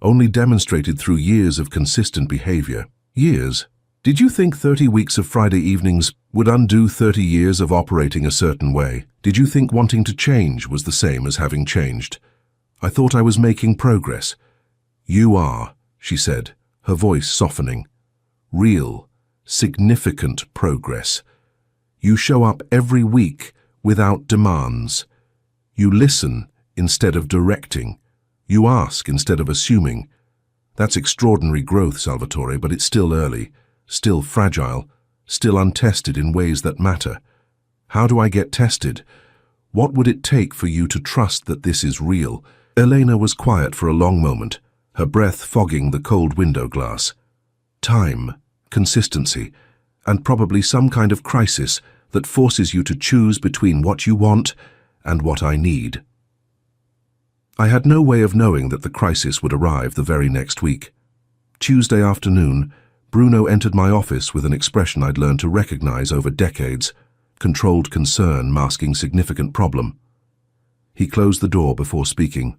only demonstrated through years of consistent behavior." Years? Did you think 30 weeks of Friday evenings would undo 30 years of operating a certain way? Did you think wanting to change was the same as having changed? I thought I was making progress. "You are," she said, her voice softening. "Real, significant progress. You show up every week without demands. You listen instead of directing. You ask instead of assuming. That's extraordinary growth, Salvatore, but it's still early, still fragile, still untested in ways that matter. How do I get tested? What would it take for you to trust that this is real?" Elena was quiet for a long moment, her breath fogging the cold window glass. Time, consistency, and probably some kind of crisis that forces you to choose between what you want and what I need. I had no way of knowing that the crisis would arrive the very next week. Tuesday afternoon, Bruno entered my office with an expression I'd learned to recognize over decades, controlled concern masking significant problem. He closed the door before speaking,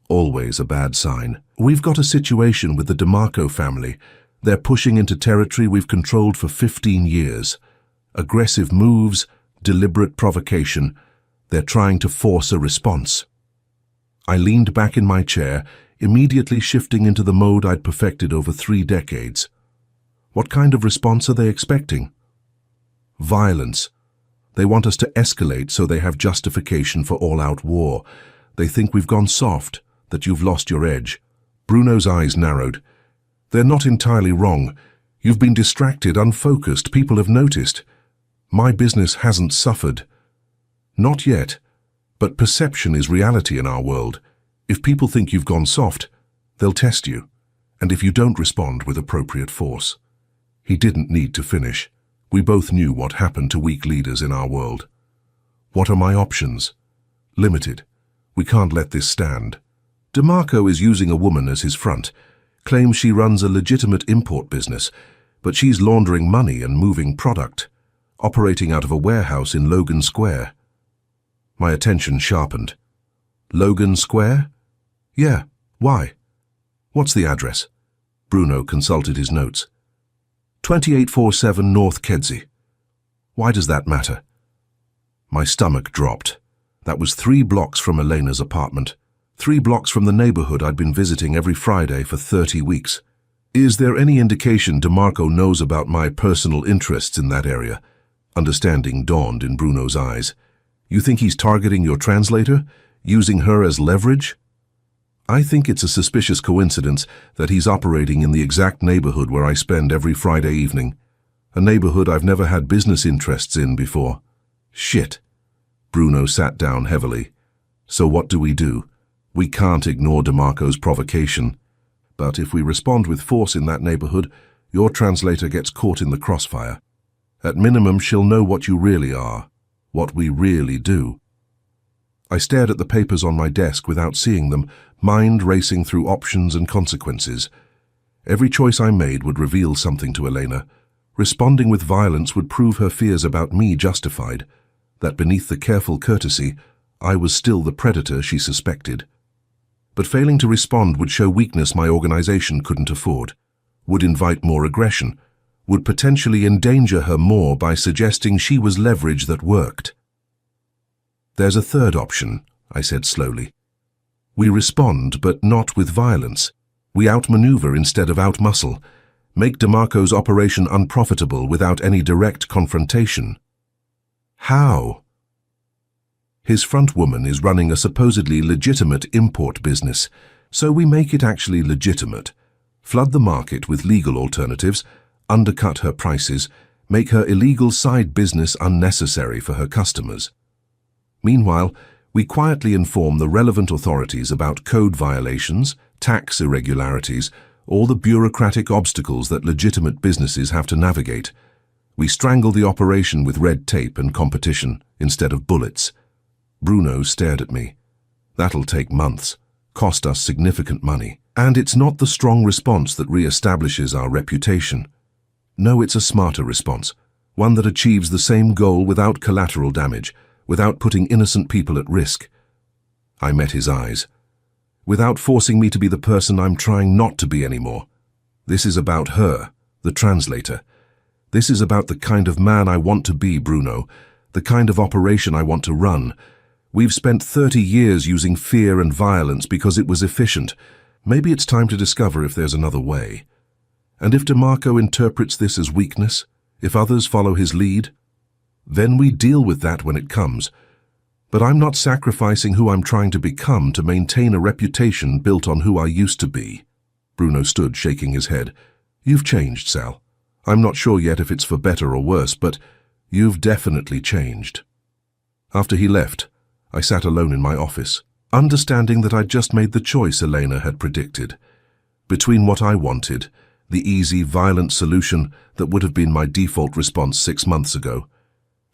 always a bad sign. "We've got a situation with the DeMarco family. They're pushing into territory we've controlled for 15 years. Aggressive moves, deliberate provocation. They're trying to force a response. I leaned back in my chair, immediately shifting into the mode I'd perfected over 3 decades. What kind of response are they expecting? Violence. They want us to escalate so they have justification for all-out war. They think we've gone soft, that you've lost your edge. Bruno's eyes narrowed. They're not entirely wrong. You've been distracted, unfocused. People have noticed. My business hasn't suffered. Not yet. But perception is reality in our world. If people think you've gone soft, they'll test you. And if you don't respond with appropriate force. He didn't need to finish. We both knew what happened to weak leaders in our world. What are my options? Limited. We can't let this stand. DeMarco is using a woman as his front, claims she runs a legitimate import business, but she's laundering money and moving product, operating out of a warehouse in Logan Square. My attention sharpened. Logan Square? Yeah, why? What's the address? Bruno consulted his notes. 2847 North Kedzie. Why does that matter? My stomach dropped. That was 3 blocks from Elena's apartment. 3 blocks from the neighborhood I'd been visiting every Friday for 30 weeks. Is there any indication DeMarco knows about my personal interests in that area? Understanding dawned in Bruno's eyes. You think he's targeting your translator, using her as leverage? I think it's a suspicious coincidence that he's operating in the exact neighborhood where I spend every Friday evening. A neighborhood I've never had business interests in before. Shit. Bruno sat down heavily. So what do? We can't ignore DeMarco's provocation. But if we respond with force in that neighborhood, your translator gets caught in the crossfire. At minimum, she'll know what you really are, what we really do. I stared at the papers on my desk without seeing them, mind racing through options and consequences. Every choice I made would reveal something to Elena. Responding with violence would prove her fears about me justified, that beneath the careful courtesy, I was still the predator she suspected. But failing to respond would show weakness my organization couldn't afford, would invite more aggression, would potentially endanger her more by suggesting she was leverage that worked. There's a third option, I said slowly. We respond, but not with violence. We outmaneuver instead of outmuscle, make DeMarco's operation unprofitable without any direct confrontation. How? His front woman is running a supposedly legitimate import business, so we make it actually legitimate, flood the market with legal alternatives, undercut her prices, make her illegal side business unnecessary for her customers. Meanwhile, we quietly inform the relevant authorities about code violations, tax irregularities, all the bureaucratic obstacles that legitimate businesses have to navigate. We strangle the operation with red tape and competition instead of bullets. Bruno stared at me. That'll take months, cost us significant money. And it's not the strong response that re-establishes our reputation. No, it's a smarter response, one that achieves the same goal without collateral damage, without putting innocent people at risk. I met his eyes. Without forcing me to be the person I'm trying not to be anymore. This is about her, the translator. This is about the kind of man I want to be, Bruno, the kind of operation I want to run. We've spent 30 years using fear and violence because it was efficient. Maybe it's time to discover if there's another way. And if DeMarco interprets this as weakness, if others follow his lead, then we deal with that when it comes. But I'm not sacrificing who I'm trying to become to maintain a reputation built on who I used to be. Bruno stood, shaking his head. You've changed, Sal. I'm not sure yet if it's for better or worse, but you've definitely changed. After he left, I sat alone in my office, understanding that I'd just made the choice Elena had predicted. Between what I wanted, the easy, violent solution that would have been my default response 6 months ago,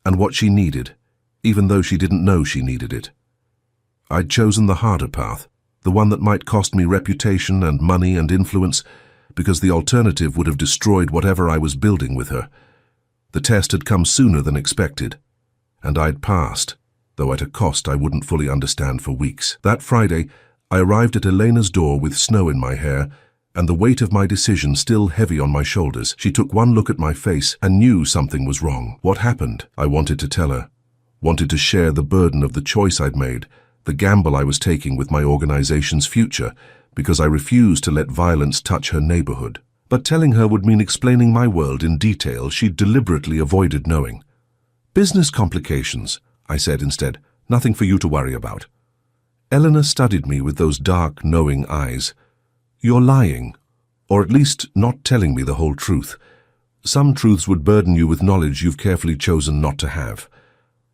and what she needed, even though she didn't know she needed it. I'd chosen the harder path, the one that might cost me reputation and money and influence, because the alternative would have destroyed whatever I was building with her. The test had come sooner than expected, and I'd passed, though at a cost I wouldn't fully understand for weeks. That Friday, I arrived at Elena's door with snow in my hair, and the weight of my decision still heavy on my shoulders. She took one look at my face and knew something was wrong. What happened? I wanted to tell her. wanted to share the burden of the choice I'd made, the gamble I was taking with my organization's future, because I refused to let violence touch her neighborhood. But telling her would mean explaining my world in detail she deliberately avoided knowing. "Business complications," I said instead. "Nothing for you to worry about." Eleanor studied me with those dark, knowing eyes. "You're lying, or at least not telling me the whole truth. Some truths would burden you with knowledge you've carefully chosen not to have.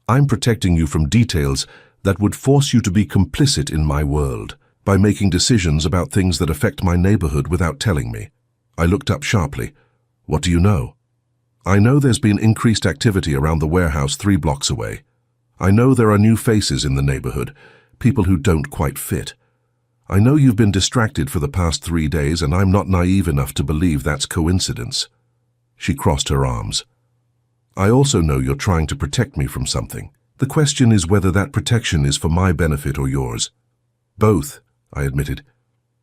I'm protecting you from details that would force you to be complicit in my world by making decisions about things that affect my neighborhood without telling me." I looked up sharply. "What do you know?" "I know there's been increased activity around the warehouse 3 blocks away. I know there are new faces in the neighborhood, people who don't quite fit. I know you've been distracted for the past 3 days, and I'm not naive enough to believe that's coincidence." She crossed her arms. "I also know you're trying to protect me from something. The question is whether that protection is for my benefit or yours." "Both," I admitted.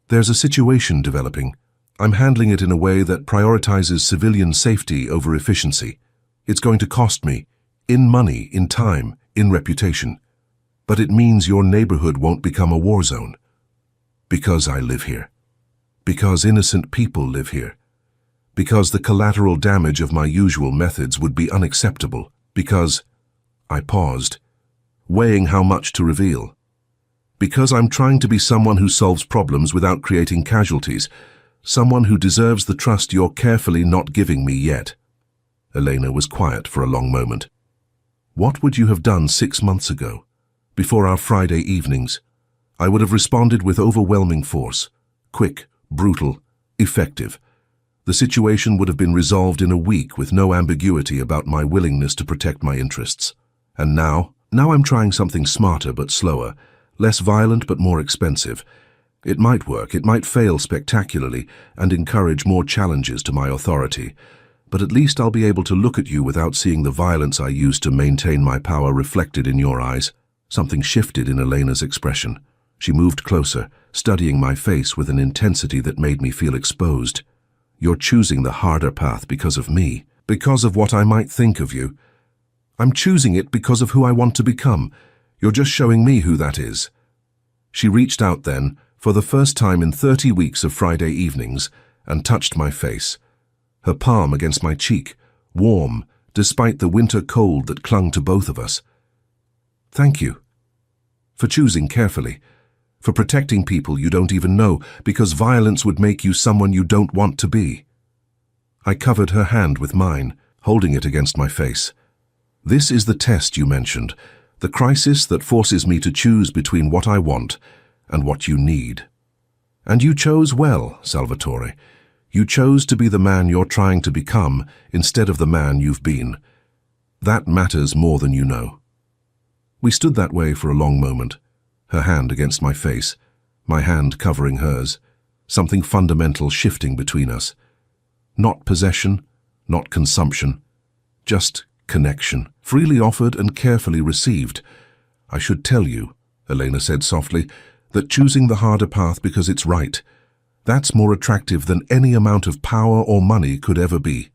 "There's a situation developing. I'm handling it in a way that prioritizes civilian safety over efficiency. It's going to cost me, in money, in time, in reputation. But it means your neighborhood won't become a war zone. Because I live here. Because innocent people live here. Because the collateral damage of my usual methods would be unacceptable. Because—" I paused, weighing how much to reveal. "Because I'm trying to be someone who solves problems without creating casualties. Someone who deserves the trust you're carefully not giving me yet." Elena was quiet for a long moment. "What would you have done 6 months ago, before our Friday evenings?" I would have responded with overwhelming force. Quick, brutal, effective. The situation would have been resolved in a week with no ambiguity about my willingness to protect my interests. And now I'm trying something smarter but slower, less violent but more expensive. It might work, it might fail spectacularly and encourage more challenges to my authority, but at least I'll be able to look at you without seeing the violence I used to maintain my power reflected in your eyes. Something shifted in Elena's expression. She moved closer, studying my face with an intensity that made me feel exposed. "You're choosing the harder path because of me, because of what I might think of you. I'm choosing it because of who I want to become. You're just showing me who that is." She reached out then, for the first time in 30 weeks of Friday evenings, and touched my face. Her palm against my cheek, warm, despite the winter cold that clung to both of us. "Thank you. For choosing carefully. For protecting people you don't even know, because violence would make you someone you don't want to be." I covered her hand with mine, holding it against my face. "This is the test you mentioned, the crisis that forces me to choose between what I want and what you need. And you chose well, Salvatore. You chose to be the man you're trying to become instead of the man you've been. That matters more than you know." We stood that way for a long moment, her hand against my face, my hand covering hers, something fundamental shifting between us. Not possession, not consumption, just connection, freely offered and carefully received. "I should tell you," Elena said softly, "that choosing the harder path because it's right, that's more attractive than any amount of power or money could ever be.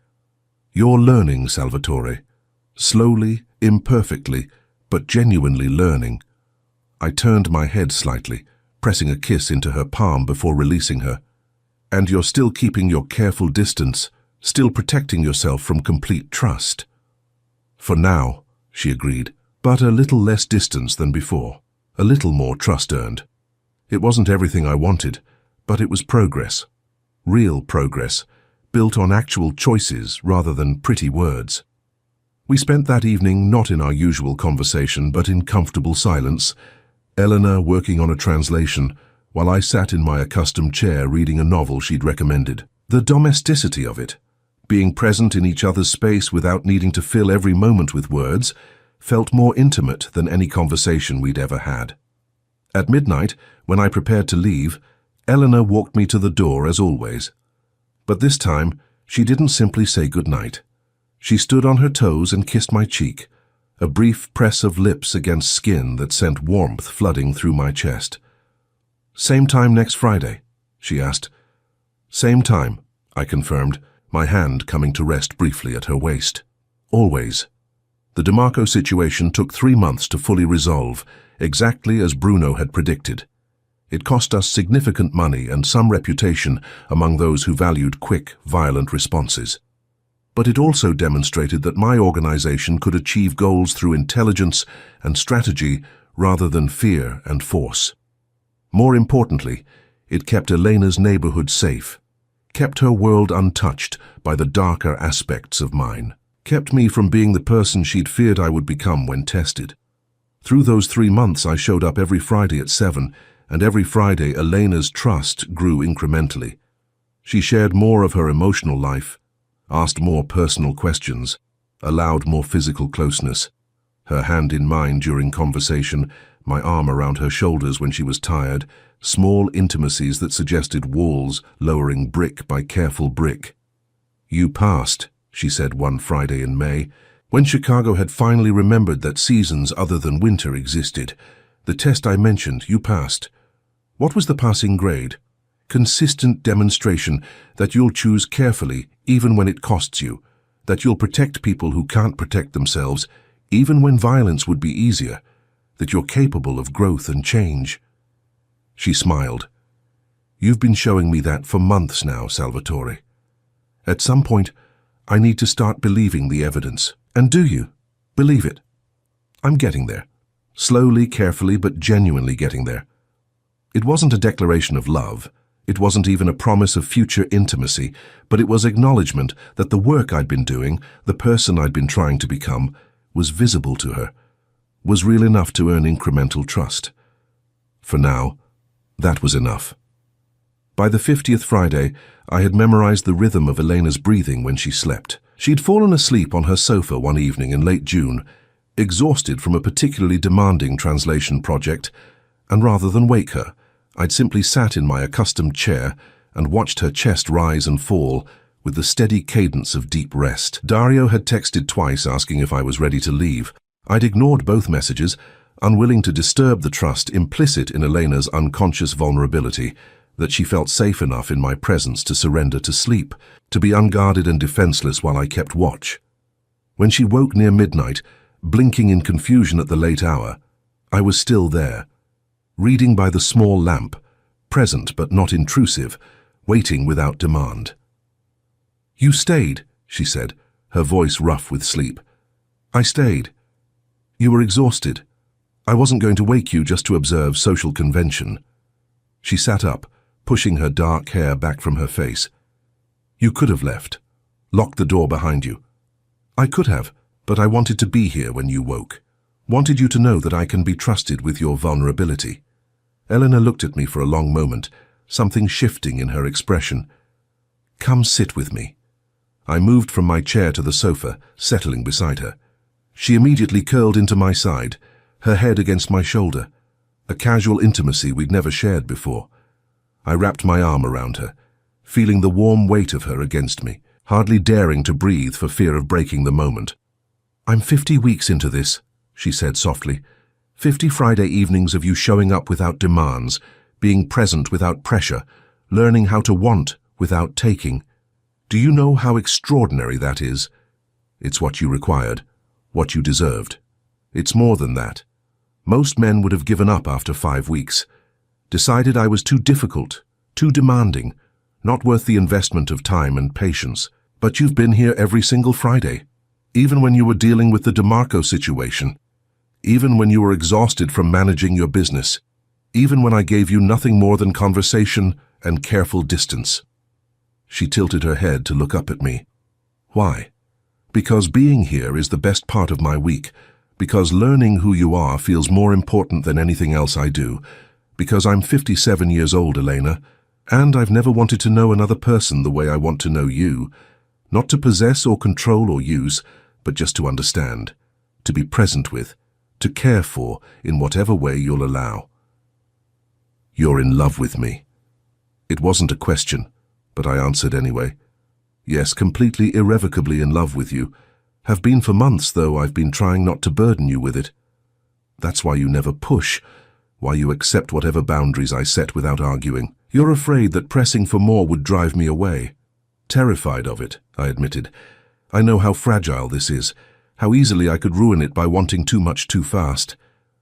You're learning, Salvatore. Slowly, imperfectly, but genuinely learning." I turned my head slightly, pressing a kiss into her palm before releasing her. "And you're still keeping your careful distance, still protecting yourself from complete trust." "For now," she agreed, "but a little less distance than before, a little more trust earned. It wasn't everything I wanted, but it was progress. Real progress, built on actual choices rather than pretty words." We spent that evening not in our usual conversation, but in comfortable silence, Eleanor working on a translation, while I sat in my accustomed chair reading a novel she'd recommended. The domesticity of it, being present in each other's space without needing to fill every moment with words, felt more intimate than any conversation we'd ever had. At midnight, when I prepared to leave, Eleanor walked me to the door as always. But this time, she didn't simply say goodnight. She stood on her toes and kissed my cheek, a brief press of lips against skin that sent warmth flooding through my chest. "Same time next Friday?" she asked. "Same time," I confirmed, my hand coming to rest briefly at her waist. "Always." The DeMarco situation took 3 months to fully resolve, exactly as Bruno had predicted. It cost us significant money and some reputation among those who valued quick, violent responses. But it also demonstrated that my organization could achieve goals through intelligence and strategy rather than fear and force. More importantly, it kept Elena's neighborhood safe, kept her world untouched by the darker aspects of mine, kept me from being the person she'd feared I would become when tested. Through those 3 months, I showed up every Friday at 7, and every Friday Elena's trust grew incrementally. She shared more of her emotional life, asked more personal questions, allowed more physical closeness. Her hand in mine during conversation, my arm around her shoulders when she was tired, small intimacies that suggested walls lowering brick by careful brick. "You passed," she said one Friday in May, when Chicago had finally remembered that seasons other than winter existed. "The test I mentioned, you passed." What was the passing grade? Consistent demonstration that you'll choose carefully even when it costs you, that you'll protect people who can't protect themselves even when violence would be easier, that you're capable of growth and change. She smiled. "You've been showing me that for months now, Salvatore. At some point, I need to start believing the evidence." "And do you? Believe it?" "I'm getting there. Slowly, carefully, but genuinely getting there." It wasn't a declaration of love. It wasn't even a promise of future intimacy, but it was acknowledgement that the work I'd been doing, the person I'd been trying to become, was visible to her, was real enough to earn incremental trust. For now, that was enough. By the 50th Friday, I had memorized the rhythm of Elena's breathing when she slept. She'd fallen asleep on her sofa one evening in late June, exhausted from a particularly demanding translation project, and rather than wake her, I'd simply sat in my accustomed chair and watched her chest rise and fall with the steady cadence of deep rest. Dario had texted twice asking if I was ready to leave. I'd ignored both messages, unwilling to disturb the trust implicit in Elena's unconscious vulnerability, that she felt safe enough in my presence to surrender to sleep, to be unguarded and defenseless while I kept watch. When she woke near midnight, blinking in confusion at the late hour, I was still there, reading by the small lamp, present but not intrusive, waiting without demand. "You stayed," she said, her voice rough with sleep. "I stayed. You were exhausted. I wasn't going to wake you just to observe social convention." She sat up, pushing her dark hair back from her face. "You could have left, locked the door behind you." "I could have, but I wanted to be here when you woke. Wanted you to know that I can be trusted with your vulnerability." Elena looked at me for a long moment, something shifting in her expression. "Come sit with me." I moved from my chair to the sofa, settling beside her. She immediately curled into my side, her head against my shoulder, a casual intimacy we'd never shared before. I wrapped my arm around her, feeling the warm weight of her against me, hardly daring to breathe for fear of breaking the moment. "I'm 50 weeks into this," she said softly. 50 Friday evenings of you showing up without demands, being present without pressure, learning how to want without taking. Do you know how extraordinary that is? It's what you required, what you deserved. It's more than that. Most men would have given up after 5 weeks, decided I was too difficult, too demanding, not worth the investment of time and patience. But you've been here every single Friday, even when you were dealing with the DeMarco situation, even when you were exhausted from managing your business, even when I gave you nothing more than conversation and careful distance. She tilted her head to look up at me. Why? Because being here is the best part of my week, because learning who you are feels more important than anything else I do, because I'm 57 years old, Elena, and I've never wanted to know another person the way I want to know you, not to possess or control or use, but just to understand, to be present with, to care for in whatever way you'll allow. You're in love with me. It wasn't a question, but I answered anyway. Yes, completely irrevocably in love with you. Have been for months, though I've been trying not to burden you with it. That's why you never push, why you accept whatever boundaries I set without arguing. You're afraid that pressing for more would drive me away. Terrified of it, I admitted. I know how fragile this is, how easily I could ruin it by wanting too much too fast.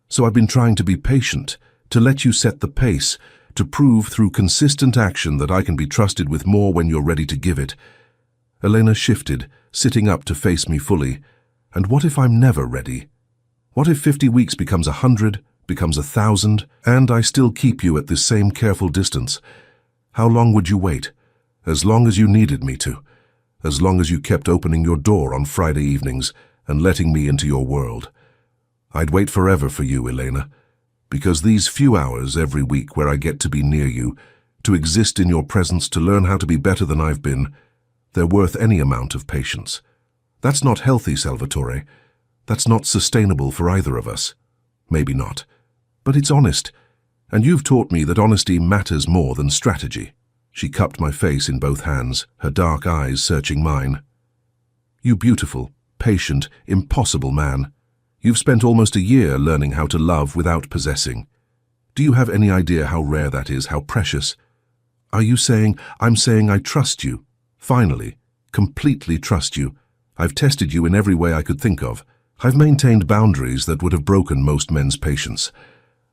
So I've been trying to be patient, to let you set the pace, to prove through consistent action that I can be trusted with more when you're ready to give it. Elena shifted, sitting up to face me fully. And what if I'm never ready? What if 50 weeks becomes 100, becomes 1,000, and I still keep you at this same careful distance? How long would you wait? As long as you needed me to. As long as you kept opening your door on Friday evenings and letting me into your world. I'd wait forever for you, Elena, because these few hours every week where I get to be near you, to exist in your presence, to learn how to be better than I've been, they're worth any amount of patience. That's not healthy, Salvatore. That's not sustainable for either of us. Maybe not. But it's honest, and you've taught me that honesty matters more than strategy. She cupped my face in both hands, her dark eyes searching mine. You beautiful, patient, impossible man. You've spent almost a year learning how to love without possessing. Do you have any idea how rare that is, how precious? Are you saying, I'm saying I trust you? Finally, completely trust you. I've tested you in every way I could think of. I've maintained boundaries that would have broken most men's patience.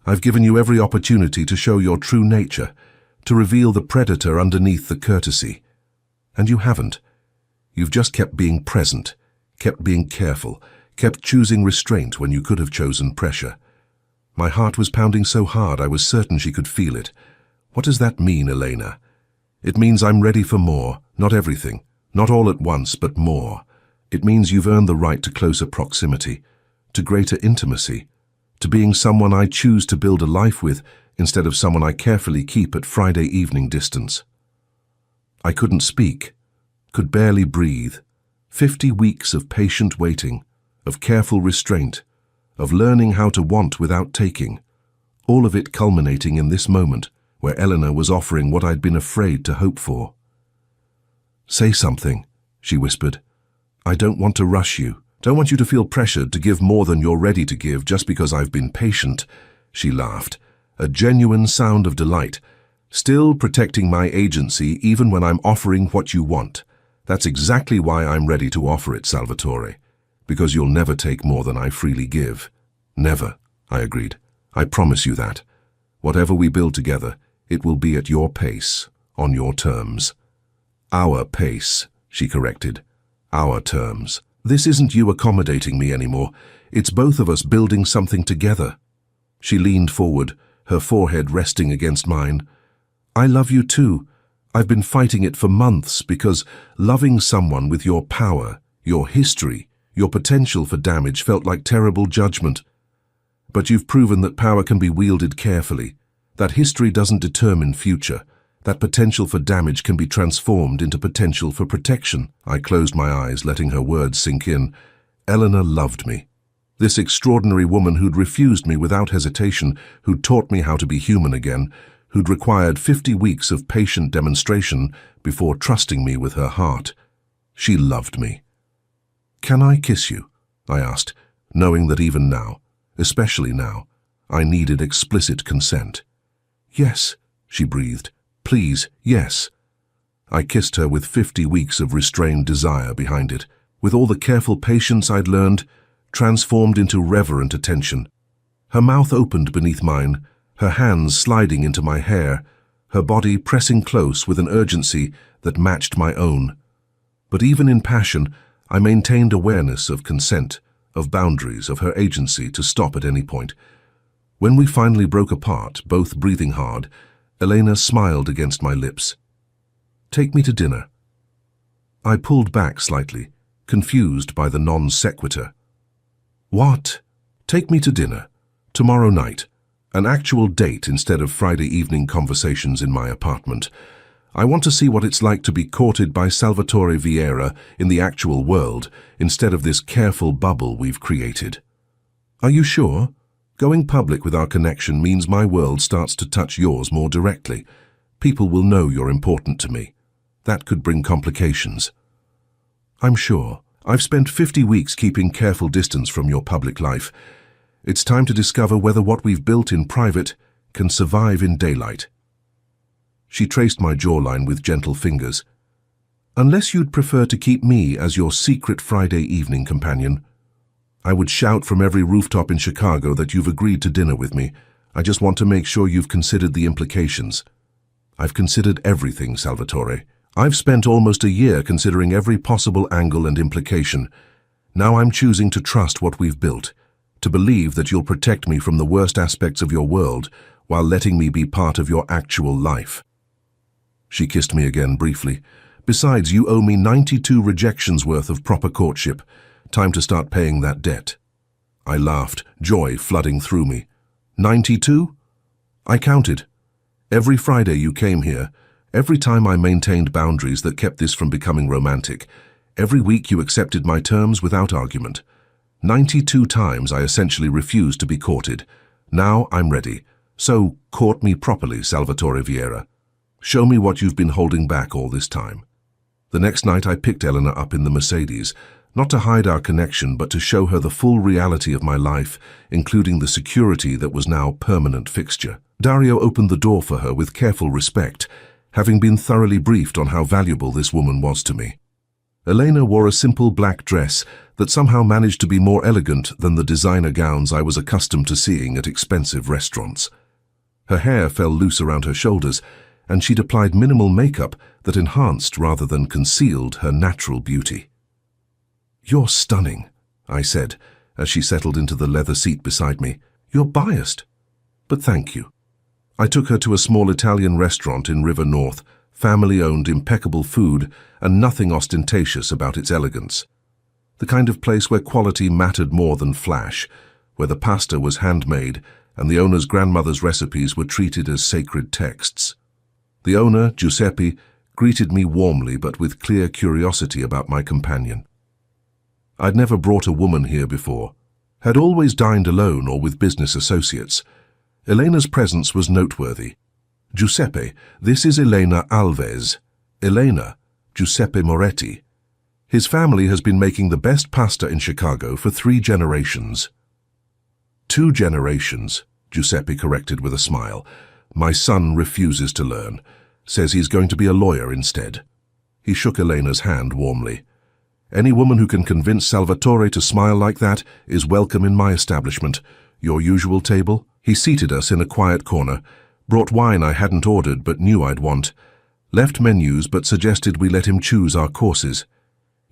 I've given you every opportunity to show your true nature, to reveal the predator underneath the courtesy. And you haven't. You've just kept being present, kept being careful, kept choosing restraint when you could have chosen pressure. My heart was pounding so hard I was certain she could feel it. What does that mean, Elena? It means I'm ready for more, not everything, not all at once, but more. It means you've earned the right to closer proximity, to greater intimacy, to being someone I choose to build a life with instead of someone I carefully keep at Friday evening distance. I couldn't speak, could barely breathe. 50 weeks of patient waiting, of careful restraint, of learning how to want without taking, all of it culminating in this moment where Eleanor was offering what I'd been afraid to hope for. Say something, she whispered. I don't want to rush you. Don't want you to feel pressured to give more than you're ready to give just because I've been patient. She laughed, a genuine sound of delight, still protecting my agency even when I'm offering what you want. That's exactly why I'm ready to offer it, Salvatore, because you'll never take more than I freely give. Never, I agreed. I promise you that. Whatever we build together, it will be at your pace, on your terms. Our pace, she corrected. Our terms. This isn't you accommodating me anymore. It's both of us building something together. She leaned forward, her forehead resting against mine. I love you too. I've been fighting it for months because loving someone with your power, your history, your potential for damage felt like terrible judgment. But you've proven that power can be wielded carefully, that history doesn't determine future, that potential for damage can be transformed into potential for protection. I closed my eyes, letting her words sink in. Eleanor loved me. This extraordinary woman who'd refused me without hesitation, who'd taught me how to be human again, who'd required 50 weeks of patient demonstration before trusting me with her heart. She loved me. Can I kiss you? I asked, knowing that even now, especially now, I needed explicit consent. Yes, she breathed. Please, yes. I kissed her with 50 weeks of restrained desire behind it, with all the careful patience I'd learned, transformed into reverent attention. Her mouth opened beneath mine, her hands sliding into my hair, her body pressing close with an urgency that matched my own. But even in passion, I maintained awareness of consent, of boundaries, of her agency to stop at any point. When we finally broke apart, both breathing hard, Elena smiled against my lips. Take me to dinner. I pulled back slightly, confused by the non sequitur. What? Take me to dinner. Tomorrow night. An actual date instead of Friday evening conversations in my apartment. I want to see what it's like to be courted by Salvatore Vieira in the actual world instead of this careful bubble we've created. Are you sure? Going public with our connection means my world starts to touch yours more directly. People will know you're important to me. That could bring complications. I'm sure. I've spent 50 weeks keeping careful distance from your public life. It's time to discover whether what we've built in private can survive in daylight. She traced my jawline with gentle fingers. Unless you'd prefer to keep me as your secret Friday evening companion, I would shout from every rooftop in Chicago that you've agreed to dinner with me. I just want to make sure you've considered the implications. I've considered everything, Salvatore. I've spent almost a year considering every possible angle and implication. Now I'm choosing to trust what we've built, to believe that you'll protect me from the worst aspects of your world while letting me be part of your actual life. She kissed me again briefly. Besides, you owe me 92 rejections worth of proper courtship. Time to start paying that debt. I laughed, joy flooding through me. 92? I counted. Every Friday you came here, every time I maintained boundaries that kept this from becoming romantic, every week you accepted my terms without argument. 92 times I essentially refused to be courted. Now I'm ready. So, court me properly, Salvatore Vieira. Show me what you've been holding back all this time. The next night I picked Elena up in the Mercedes, not to hide our connection but to show her the full reality of my life, including the security that was now permanent fixture. Dario opened the door for her with careful respect, having been thoroughly briefed on how valuable this woman was to me. Elena wore a simple black dress that somehow managed to be more elegant than the designer gowns I was accustomed to seeing at expensive restaurants. Her hair fell loose around her shoulders, and she'd applied minimal makeup that enhanced rather than concealed her natural beauty. "You're stunning," I said, as she settled into the leather seat beside me. "You're biased, but thank you." I took her to a small Italian restaurant in River North, family-owned, impeccable food, and nothing ostentatious about its elegance. The kind of place where quality mattered more than flash, where the pasta was handmade and the owner's grandmother's recipes were treated as sacred texts. The owner, Giuseppe, greeted me warmly but with clear curiosity about my companion. I'd never brought a woman here before, had always dined alone or with business associates. Elena's presence was noteworthy. "Giuseppe, this is Elena Alves. Elena, Giuseppe Moretti. His family has been making the best pasta in Chicago for 3 generations. 2 generations, Giuseppe corrected with a smile. My son refuses to learn, says he's going to be a lawyer instead. He shook Elena's hand warmly. Any woman who can convince Salvatore to smile like that is welcome in my establishment. Your usual table? He seated us in a quiet corner, brought wine I hadn't ordered but knew I'd want, left menus but suggested we let him choose our courses.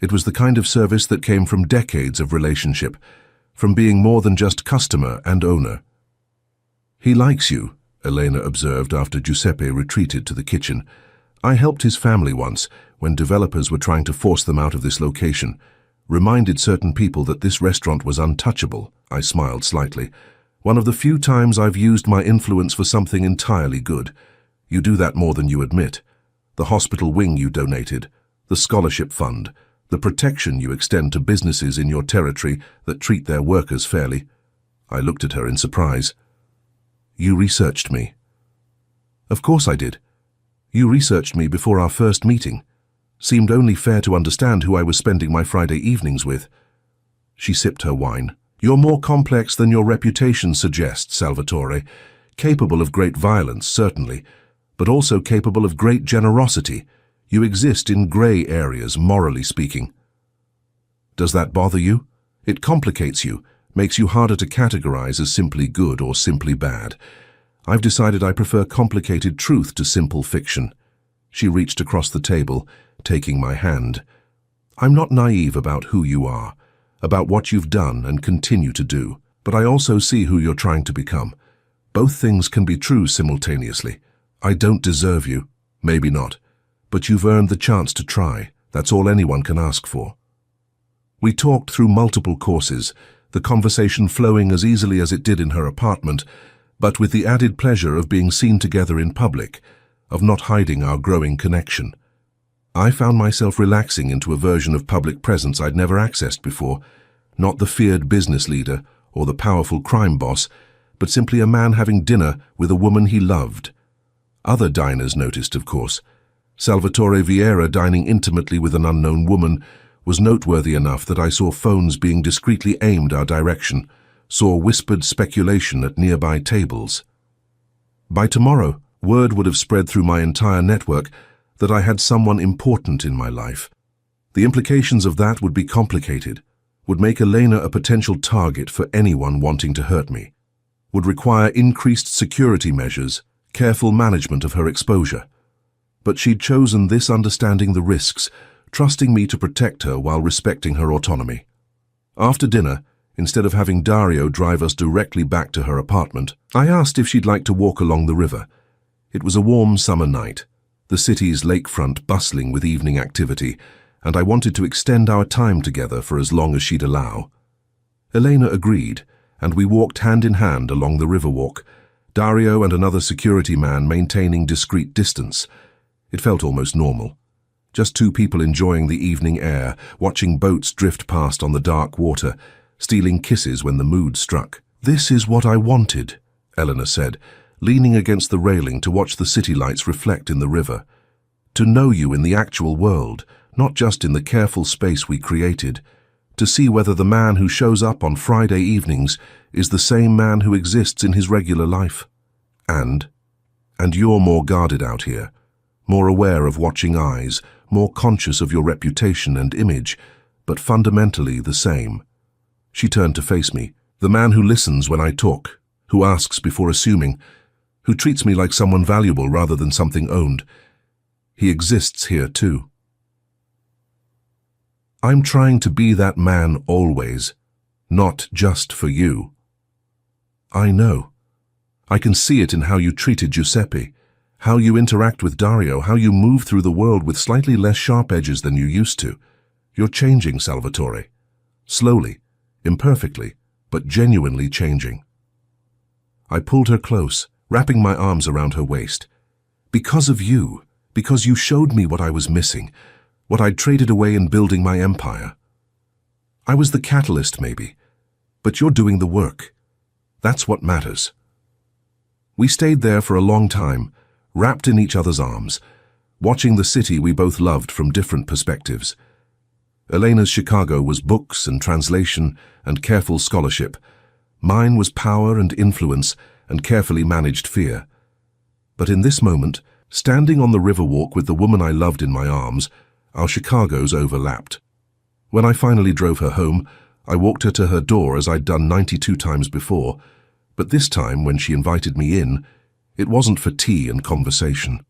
It was the kind of service that came from decades of relationship, from being more than just customer and owner. "He likes you," Elena observed after Giuseppe retreated to the kitchen. "I helped his family once, when developers were trying to force them out of this location. Reminded certain people that this restaurant was untouchable." I smiled slightly. "One of the few times I've used my influence for something entirely good. You do that more than you admit. The hospital wing you donated, the scholarship fund, the protection you extend to businesses in your territory that treat their workers fairly." I looked at her in surprise. "You researched me." "Of course I did. You researched me before our first meeting. Seemed only fair to understand who I was spending my Friday evenings with." She sipped her wine. "You're more complex than your reputation suggests, Salvatore. Capable of great violence, certainly, but also capable of great generosity. You exist in grey areas, morally speaking." "Does that bother you? It complicates you, makes you harder to categorize as simply good or simply bad. I've decided I prefer complicated truth to simple fiction." She reached across the table, taking my hand. "I'm not naive about who you are, about what you've done and continue to do, but I also see who you're trying to become. Both things can be true simultaneously. I don't deserve you, maybe not, but you've earned the chance to try. That's all anyone can ask for." We talked through multiple courses, the conversation flowing as easily as it did in her apartment, but with the added pleasure of being seen together in public, of not hiding our growing connection. I found myself relaxing into a version of public presence I'd never accessed before, not the feared business leader or the powerful crime boss, but simply a man having dinner with a woman he loved. Other diners noticed, of course. Salvatore Vieira dining intimately with an unknown woman was noteworthy enough that I saw phones being discreetly aimed our direction, saw whispered speculation at nearby tables. By tomorrow, word would have spread through my entire network that I had someone important in my life. The implications of that would be complicated, would make Elena a potential target for anyone wanting to hurt me, would require increased security measures, careful management of her exposure. But she'd chosen this, understanding the risks, trusting me to protect her while respecting her autonomy. After dinner, instead of having Dario drive us directly back to her apartment, I asked if she'd like to walk along the river. It was a warm summer night, the city's lakefront bustling with evening activity, and I wanted to extend our time together for as long as she'd allow. Elena agreed, and we walked hand in hand along the riverwalk, Dario and another security man maintaining discreet distance. It felt almost normal. Just two people enjoying the evening air, watching boats drift past on the dark water, stealing kisses when the mood struck. "This is what I wanted," Eleanor said, leaning against the railing to watch the city lights reflect in the river. "To know you in the actual world, not just in the careful space we created. To see whether the man who shows up on Friday evenings is the same man who exists in his regular life. And you're more guarded out here, more aware of watching eyes, more conscious of your reputation and image, but fundamentally the same." She turned to face me. "The man who listens when I talk, who asks before assuming, who treats me like someone valuable rather than something owned. He exists here too." "I'm trying to be that man always, not just for you." "I know. I can see it in how you treated Giuseppe, how you interact with Dario, how you move through the world with slightly less sharp edges than you used to. You're changing, Salvatore. Slowly, imperfectly, but genuinely changing." I pulled her close, wrapping my arms around her waist. "Because of you, because you showed me what I was missing, what I'd traded away in building my empire. I was the catalyst, maybe, but you're doing the work. That's what matters." We stayed there for a long time, wrapped in each other's arms, watching the city we both loved from different perspectives. Elena's Chicago was books and translation and careful scholarship. Mine was power and influence and carefully managed fear. But in this moment, standing on the riverwalk with the woman I loved in my arms, our Chicagos overlapped. When I finally drove her home, I walked her to her door as I'd done 92 times before, but this time, when she invited me in, it wasn't for tea and conversation.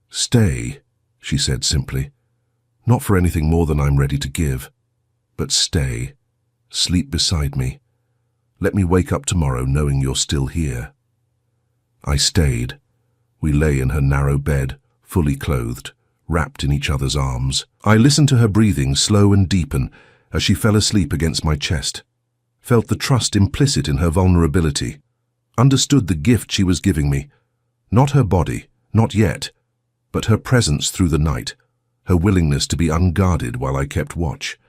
"Stay," she said simply. "Not for anything more than I'm ready to give, but stay. Sleep beside me. Let me wake up tomorrow knowing you're still here." I stayed. We lay in her narrow bed, fully clothed, wrapped in each other's arms. I listened to her breathing slow and deepen as she fell asleep against my chest, felt the trust implicit in her vulnerability, understood the gift she was giving me, not her body, not yet, but her presence through the night, her willingness to be unguarded while I kept watch.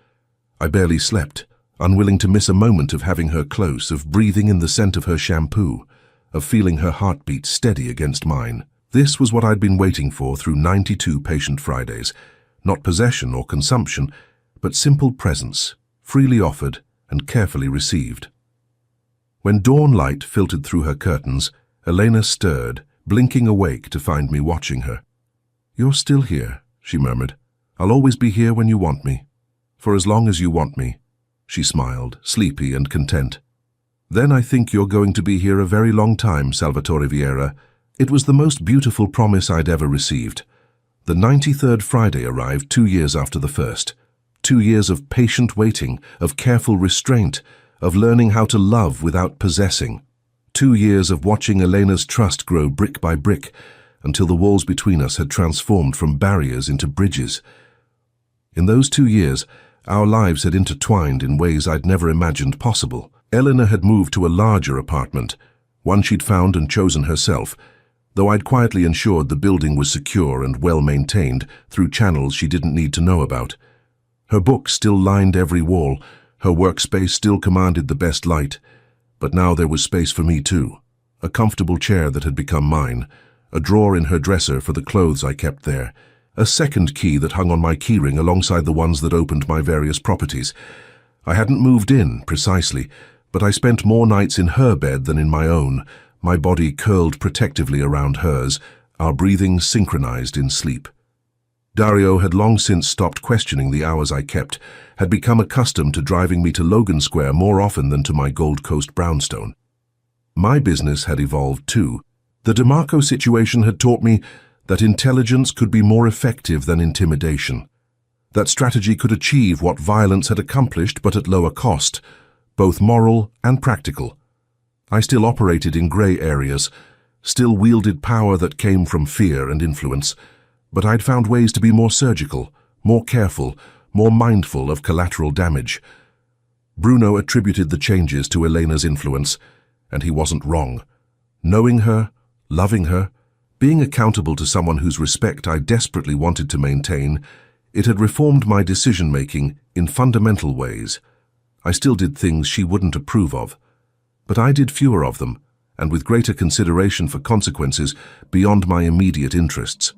I barely slept, unwilling to miss a moment of having her close, of breathing in the scent of her shampoo, of feeling her heartbeat steady against mine. This was what I'd been waiting for through 92 patient Fridays, not possession or consumption, but simple presence, freely offered and carefully received. When dawn light filtered through her curtains, Elena stirred, blinking awake to find me watching her. "You're still here," she murmured. "I'll always be here when you want me. For as long as you want me." She smiled, sleepy and content. "Then I think you're going to be here a very long time, Salvatore Vieira." It was the most beautiful promise I'd ever received. The 93rd Friday arrived 2 years after the first. 2 years of patient waiting, of careful restraint, of learning how to love without possessing. 2 years of watching Elena's trust grow brick by brick until the walls between us had transformed from barriers into bridges. In those 2 years, our lives had intertwined in ways I'd never imagined possible. Elena had moved to a larger apartment, one she'd found and chosen herself, though I'd quietly ensured the building was secure and well-maintained through channels she didn't need to know about. Her books still lined every wall, her workspace still commanded the best light, but now there was space for me too. A comfortable chair that had become mine, a drawer in her dresser for the clothes I kept there, a second key that hung on my keyring alongside the ones that opened my various properties. I hadn't moved in, precisely, but I spent more nights in her bed than in my own, my body curled protectively around hers, our breathing synchronized in sleep. Dario had long since stopped questioning the hours I kept, had become accustomed to driving me to Logan Square more often than to my Gold Coast brownstone. My business had evolved too. The DeMarco situation had taught me that intelligence could be more effective than intimidation. That strategy could achieve what violence had accomplished, but at lower cost, both moral and practical. I still operated in grey areas, still wielded power that came from fear and influence, but I'd found ways to be more surgical, more careful, more mindful of collateral damage. Bruno attributed the changes to Elena's influence, and he wasn't wrong. Knowing her, loving her, being accountable to someone whose respect I desperately wanted to maintain, it had reformed my decision-making in fundamental ways. I still did things she wouldn't approve of, but I did fewer of them, and with greater consideration for consequences beyond my immediate interests.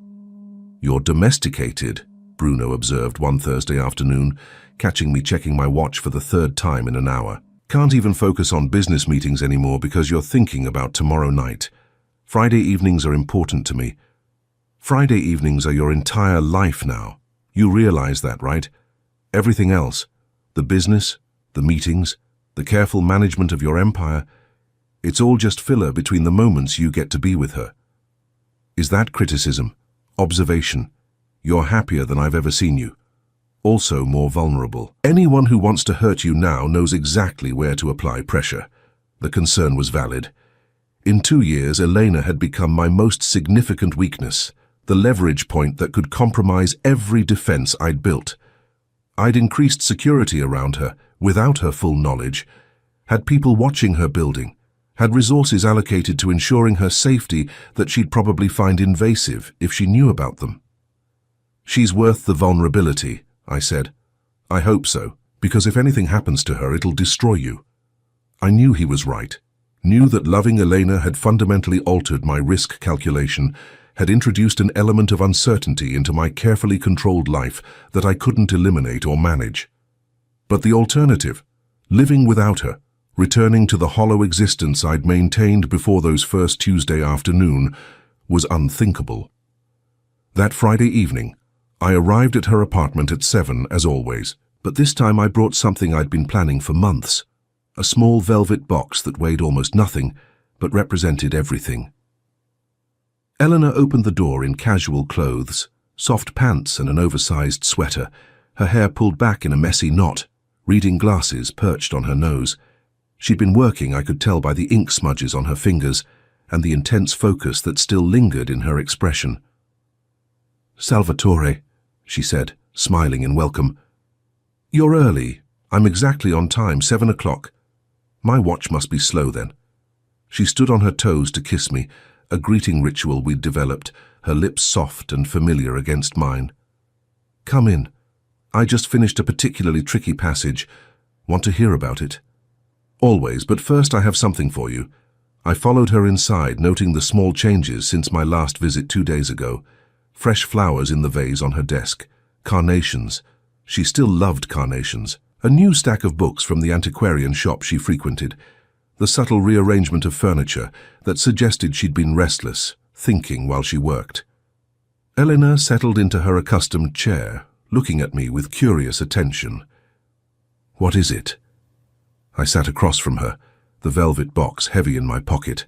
"You're domesticated," Bruno observed one Thursday afternoon, catching me checking my watch for the third time in an hour. "Can't even focus on business meetings anymore because you're thinking about tomorrow night. Friday evenings are important to me." "Friday evenings are your entire life now. You realize that, right? Everything else, the business, the meetings, the careful management of your empire, it's all just filler between the moments you get to be with her." Is that criticism? Observation? You're happier than I've ever seen you. Also more vulnerable. Anyone who wants to hurt you now knows exactly where to apply pressure. The concern was valid. In 2 years, Elena had become my most significant weakness, the leverage point that could compromise every defense I'd built. I'd increased security around her, without her full knowledge, had people watching her building, had resources allocated to ensuring her safety that she'd probably find invasive if she knew about them. "She's worth the vulnerability," I said. "I hope so, because if anything happens to her, it'll destroy you." I knew he was right, knew that loving Elena had fundamentally altered my risk calculation, had introduced an element of uncertainty into my carefully controlled life that I couldn't eliminate or manage. But the alternative, living without her, returning to the hollow existence I'd maintained before those first Tuesday afternoon, was unthinkable. That Friday evening, I arrived at her apartment at 7, as always, but this time I brought something I'd been planning for months, a small velvet box that weighed almost nothing, but represented everything. Eleanor opened the door in casual clothes, soft pants and an oversized sweater, her hair pulled back in a messy knot, reading glasses perched on her nose. She'd been working, I could tell by the ink smudges on her fingers and the intense focus that still lingered in her expression. "Salvatore," she said, smiling in welcome. "You're early. I'm exactly on time, 7 o'clock. My watch must be slow then." She stood on her toes to kiss me, a greeting ritual we'd developed, her lips soft and familiar against mine. "Come in. I just finished a particularly tricky passage. Want to hear about it?" "Always, but first I have something for you." I followed her inside, noting the small changes since my last visit 2 days ago. Fresh flowers in the vase on her desk. Carnations. She still loved carnations. A new stack of books from the antiquarian shop she frequented. The subtle rearrangement of furniture that suggested she'd been restless, thinking while she worked. Elena settled into her accustomed chair, looking at me with curious attention. "What is it?" I sat across from her, the velvet box heavy in my pocket.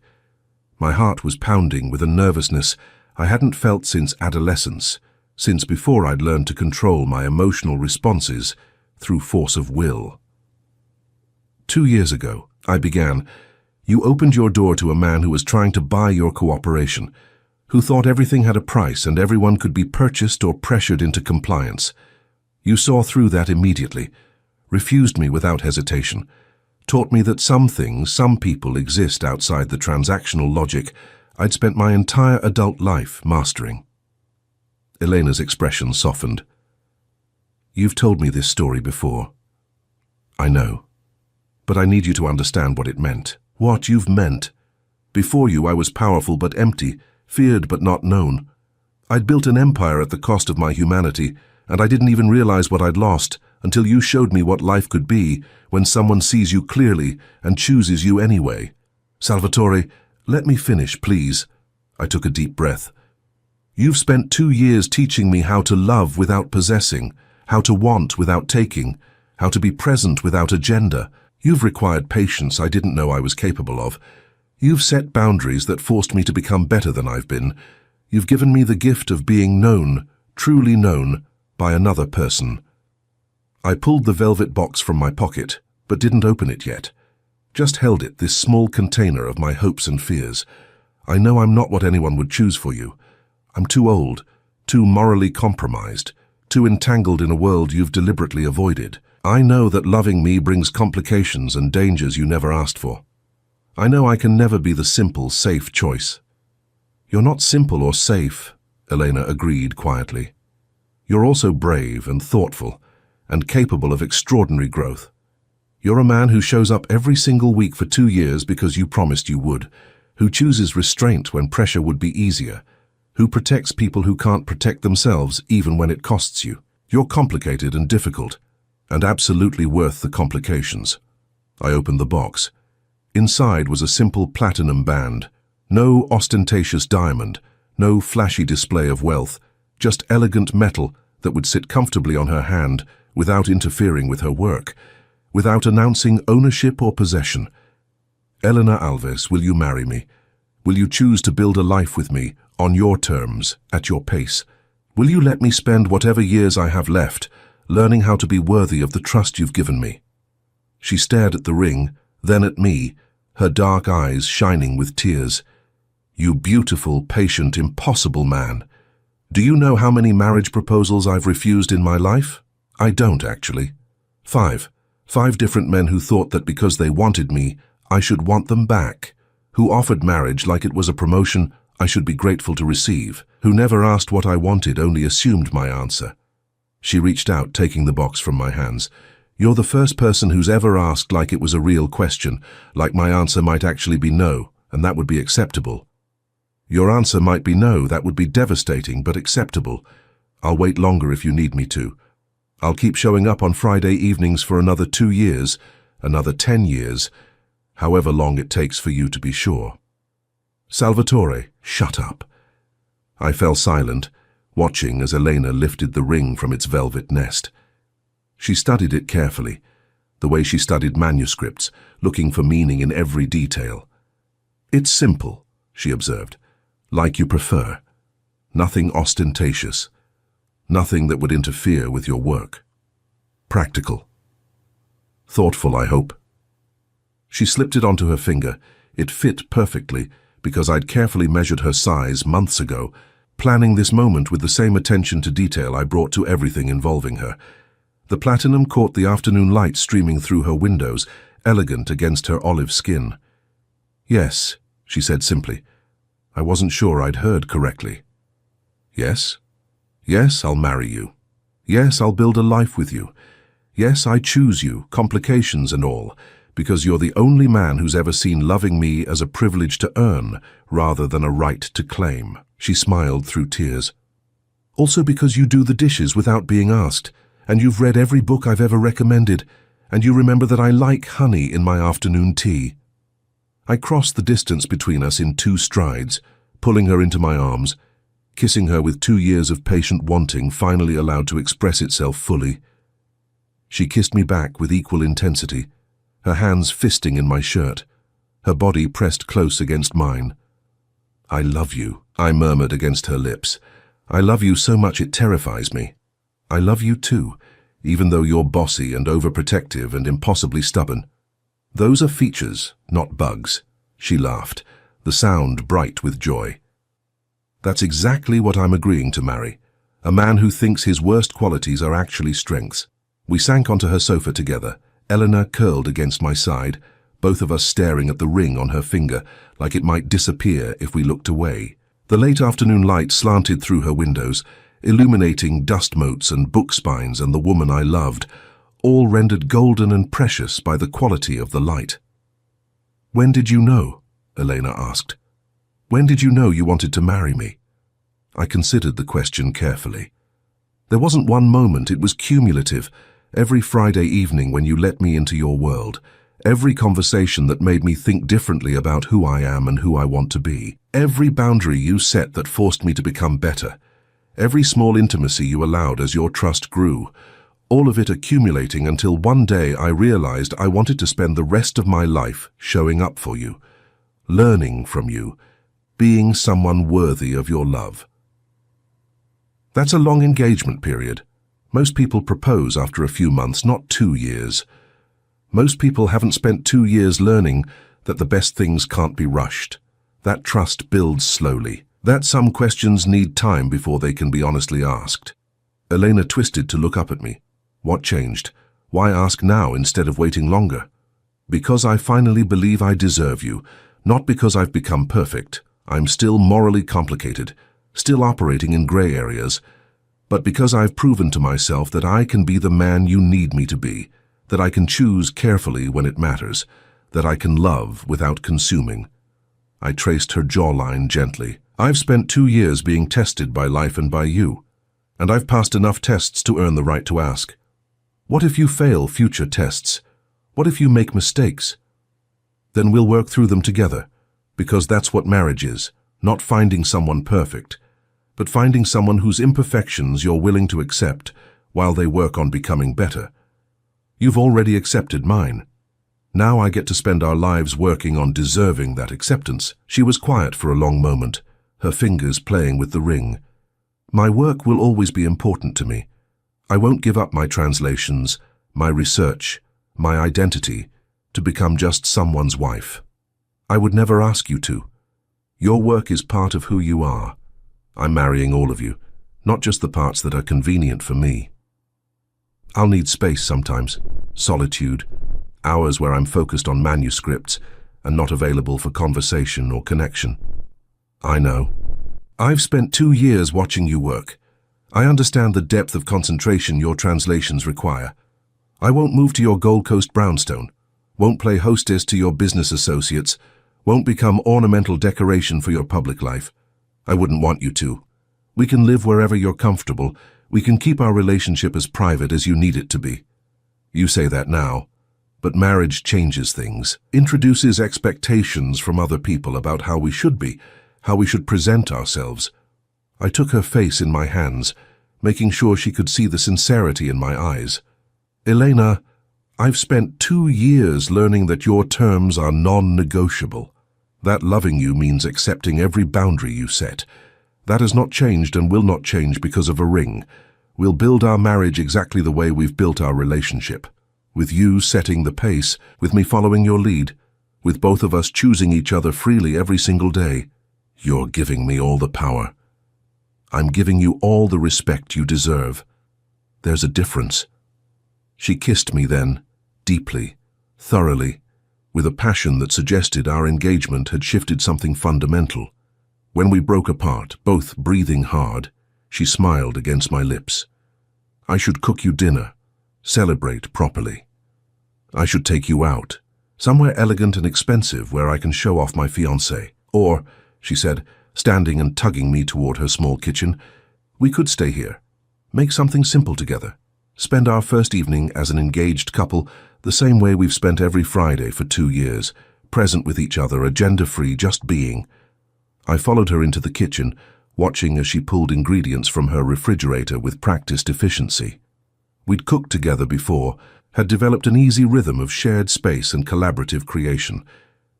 My heart was pounding with a nervousness I hadn't felt since adolescence, since before I'd learned to control my emotional responses through force of will. 2 years ago, I began, you opened your door to a man who was trying to buy your cooperation, who thought everything had a price and everyone could be purchased or pressured into compliance. You saw through that immediately, refused me without hesitation, taught me that some things, some people exist outside the transactional logic I'd spent my entire adult life mastering. Elena's expression softened. "You've told me this story before." "I know. But I need you to understand what it meant. What you've meant. Before you, I was powerful but empty, feared but not known. I'd built an empire at the cost of my humanity, and I didn't even realize what I'd lost until you showed me what life could be when someone sees you clearly and chooses you anyway. Salvatore, let me finish, please." I took a deep breath. You've spent 2 years teaching me how to love without possessing, how to want without taking, how to be present without agenda. You've required patience I didn't know I was capable of. You've set boundaries that forced me to become better than I've been. You've given me the gift of being known, truly known, by another person. I pulled the velvet box from my pocket, but didn't open it yet. Just held it, this small container of my hopes and fears. I know I'm not what anyone would choose for you. I'm too old, too morally compromised, too entangled in a world you've deliberately avoided. I know that loving me brings complications and dangers you never asked for. I know I can never be the simple, safe choice. You're not simple or safe, Elena agreed quietly. You're also brave and thoughtful and capable of extraordinary growth. You're a man who shows up every single week for 2 years because you promised you would, who chooses restraint when pressure would be easier, who protects people who can't protect themselves even when it costs you. You're complicated and difficult, and absolutely worth the complications. I opened the box. Inside was a simple platinum band. No ostentatious diamond, no flashy display of wealth, just elegant metal that would sit comfortably on her hand without interfering with her work, without announcing ownership or possession. Elena Alves, will you marry me? Will you choose to build a life with me, on your terms, at your pace? Will you let me spend whatever years I have left, learning how to be worthy of the trust you've given me? She stared at the ring, then at me, her dark eyes shining with tears. You beautiful, patient, impossible man. Do you know how many marriage proposals I've refused in my life? I don't, actually. 5. 5 different men who thought that because they wanted me, I should want them back, who offered marriage like it was a promotion I should be grateful to receive, who never asked what I wanted, only assumed my answer. She reached out, taking the box from my hands. You're the first person who's ever asked like it was a real question, like my answer might actually be no, and that would be acceptable. Your answer might be no, that would be devastating, but acceptable. I'll wait longer if you need me to. I'll keep showing up on Friday evenings for another 2 years, another 10 years, however long it takes for you to be sure. Salvatore, shut up. I fell silent, watching as Elena lifted the ring from its velvet nest. She studied it carefully, the way she studied manuscripts, looking for meaning in every detail. It's simple, she observed, like you prefer. Nothing ostentatious. Nothing that would interfere with your work. Practical. Thoughtful, I hope. She slipped it onto her finger. It fit perfectly because I'd carefully measured her size months ago, planning this moment with the same attention to detail I brought to everything involving her. The platinum caught the afternoon light streaming through her windows, elegant against her olive skin. Yes, she said simply. I wasn't sure I'd heard correctly. Yes? Yes, I'll marry you. Yes, I'll build a life with you. Yes, I choose you, complications and all, because you're the only man who's ever seen loving me as a privilege to earn rather than a right to claim. She smiled through tears. Also because you do the dishes without being asked, and you've read every book I've ever recommended, and you remember that I like honey in my afternoon tea. I crossed the distance between us in 2 strides, pulling her into my arms, kissing her with 2 years of patient wanting finally allowed to express itself fully. She kissed me back with equal intensity, her hands fisting in my shirt, her body pressed close against mine. I love you, I murmured against her lips. I love you so much it terrifies me. I love you too, even though you're bossy and overprotective and impossibly stubborn. Those are features, not bugs. She laughed, the sound bright with joy. That's exactly what I'm agreeing to marry. A man who thinks his worst qualities are actually strengths. We sank onto her sofa together, Elena curled against my side, both of us staring at the ring on her finger, like it might disappear if we looked away. The late afternoon light slanted through her windows, illuminating dust motes and book spines and the woman I loved, all rendered golden and precious by the quality of the light. When did you know? Elena asked. When did you know you wanted to marry me? I considered the question carefully. There wasn't one moment, it was cumulative. Every Friday evening when you let me into your world, every conversation that made me think differently about who I am and who I want to be. Every boundary you set that forced me to become better. Every small intimacy you allowed as your trust grew. All of it accumulating until one day I realized I wanted to spend the rest of my life showing up for you, learning from you, being someone worthy of your love. That's a long engagement period. Most people propose after a few months, not 2 years. Most people haven't spent 2 years learning that the best things can't be rushed. That trust builds slowly. That some questions need time before they can be honestly asked. Elena twisted to look up at me. What changed? Why ask now instead of waiting longer? Because I finally believe I deserve you, not because I've become perfect. I'm still morally complicated, still operating in gray areas, but because I've proven to myself that I can be the man you need me to be, that I can choose carefully when it matters, that I can love without consuming. I traced her jawline gently. I've spent 2 years being tested by life and by you, and I've passed enough tests to earn the right to ask. What if you fail future tests? What if you make mistakes? Then we'll work through them together, because that's what marriage is, not finding someone perfect, but finding someone whose imperfections you're willing to accept while they work on becoming better. You've already accepted mine. Now I get to spend our lives working on deserving that acceptance. She was quiet for a long moment, her fingers playing with the ring. My work will always be important to me. I won't give up my translations, my research, my identity, to become just someone's wife. I would never ask you to. Your work is part of who you are. I'm marrying all of you, not just the parts that are convenient for me. I'll need space sometimes, solitude, hours where I'm focused on manuscripts and not available for conversation or connection. I know. I've spent 2 years watching you work. I understand the depth of concentration your translations require. I won't move to your Gold Coast brownstone, won't play hostess to your business associates, won't become ornamental decoration for your public life. I wouldn't want you to. We can live wherever you're comfortable. We can keep our relationship as private as you need it to be. You say that now, but marriage changes things, introduces expectations from other people about how we should be, how we should present ourselves. I took her face in my hands, making sure she could see the sincerity in my eyes. Elena, I've spent 2 years learning that your terms are non-negotiable. That loving you means accepting every boundary you set. That has not changed and will not change because of a ring. We'll build our marriage exactly the way we've built our relationship. With you setting the pace, with me following your lead, with both of us choosing each other freely every single day. You're giving me all the power. I'm giving you all the respect you deserve. There's a difference. She kissed me then, deeply, thoroughly, with a passion that suggested our engagement had shifted something fundamental. When we broke apart, both breathing hard, she smiled against my lips. I should cook you dinner, celebrate properly. I should take you out, somewhere elegant and expensive where I can show off my fiancé. Or, she said, standing and tugging me toward her small kitchen, we could stay here, make something simple together, spend our first evening as an engaged couple the same way we've spent every Friday for 2 years, present with each other, agenda-free, just being. I followed her into the kitchen, watching as she pulled ingredients from her refrigerator with practiced efficiency. We'd cooked together before, had developed an easy rhythm of shared space and collaborative creation,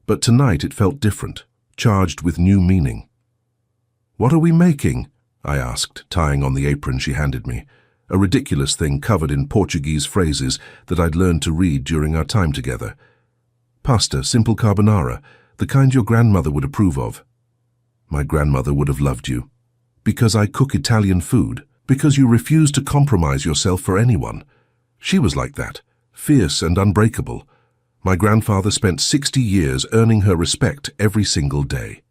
but tonight it felt different, charged with new meaning. "What are we making?" I asked, tying on the apron she handed me, a ridiculous thing covered in Portuguese phrases that I'd learned to read during our time together. "Pasta, simple carbonara, the kind your grandmother would approve of." My grandmother would have loved you. Because I cook Italian food, because you refuse to compromise yourself for anyone. She was like that, fierce and unbreakable. My grandfather spent 60 years earning her respect every single day.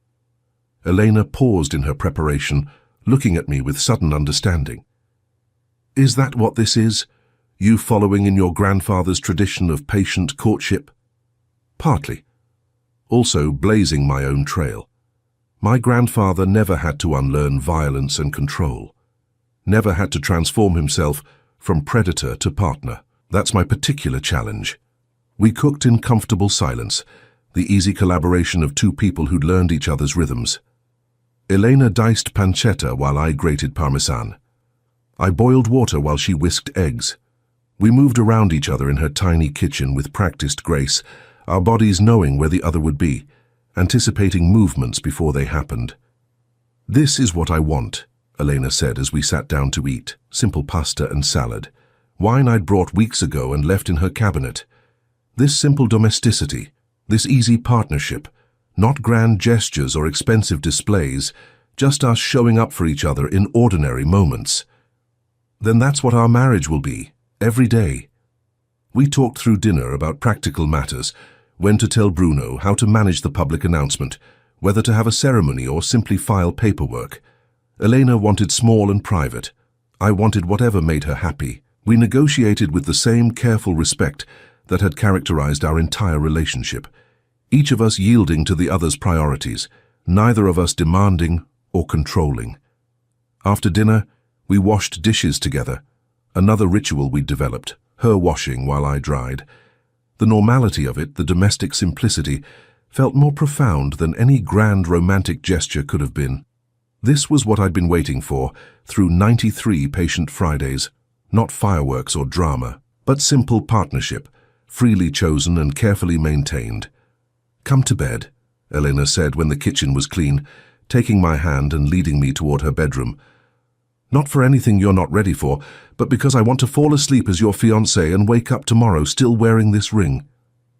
Elena paused in her preparation, looking at me with sudden understanding. "Is that what this is? You following in your grandfather's tradition of patient courtship?" "Partly. Also blazing my own trail. My grandfather never had to unlearn violence and control. Never had to transform himself from predator to partner. That's my particular challenge." We cooked in comfortable silence, the easy collaboration of 2 people who'd learned each other's rhythms. Elena diced pancetta while I grated parmesan. I boiled water while she whisked eggs. We moved around each other in her tiny kitchen with practiced grace, our bodies knowing where the other would be, anticipating movements before they happened. "This is what I want," Elena said as we sat down to eat, simple pasta and salad. Wine I'd brought weeks ago and left in her cabinet. This simple domesticity, this easy partnership, not grand gestures or expensive displays, just us showing up for each other in ordinary moments. Then that's what our marriage will be, every day. We talked through dinner about practical matters, when to tell Bruno, how to manage the public announcement, whether to have a ceremony or simply file paperwork. Elena wanted small and private. I wanted whatever made her happy. We negotiated with the same careful respect that had characterized our entire relationship, each of us yielding to the other's priorities, neither of us demanding or controlling. After dinner, we washed dishes together, another ritual we'd developed, her washing while I dried. The normality of it, the domestic simplicity, felt more profound than any grand romantic gesture could have been. This was what I'd been waiting for through 93 patient Fridays, not fireworks or drama, but simple partnership, freely chosen and carefully maintained. "Come to bed," Elena said when the kitchen was clean, taking my hand and leading me toward her bedroom. "Not for anything you're not ready for, but because I want to fall asleep as your fiancé and wake up tomorrow still wearing this ring."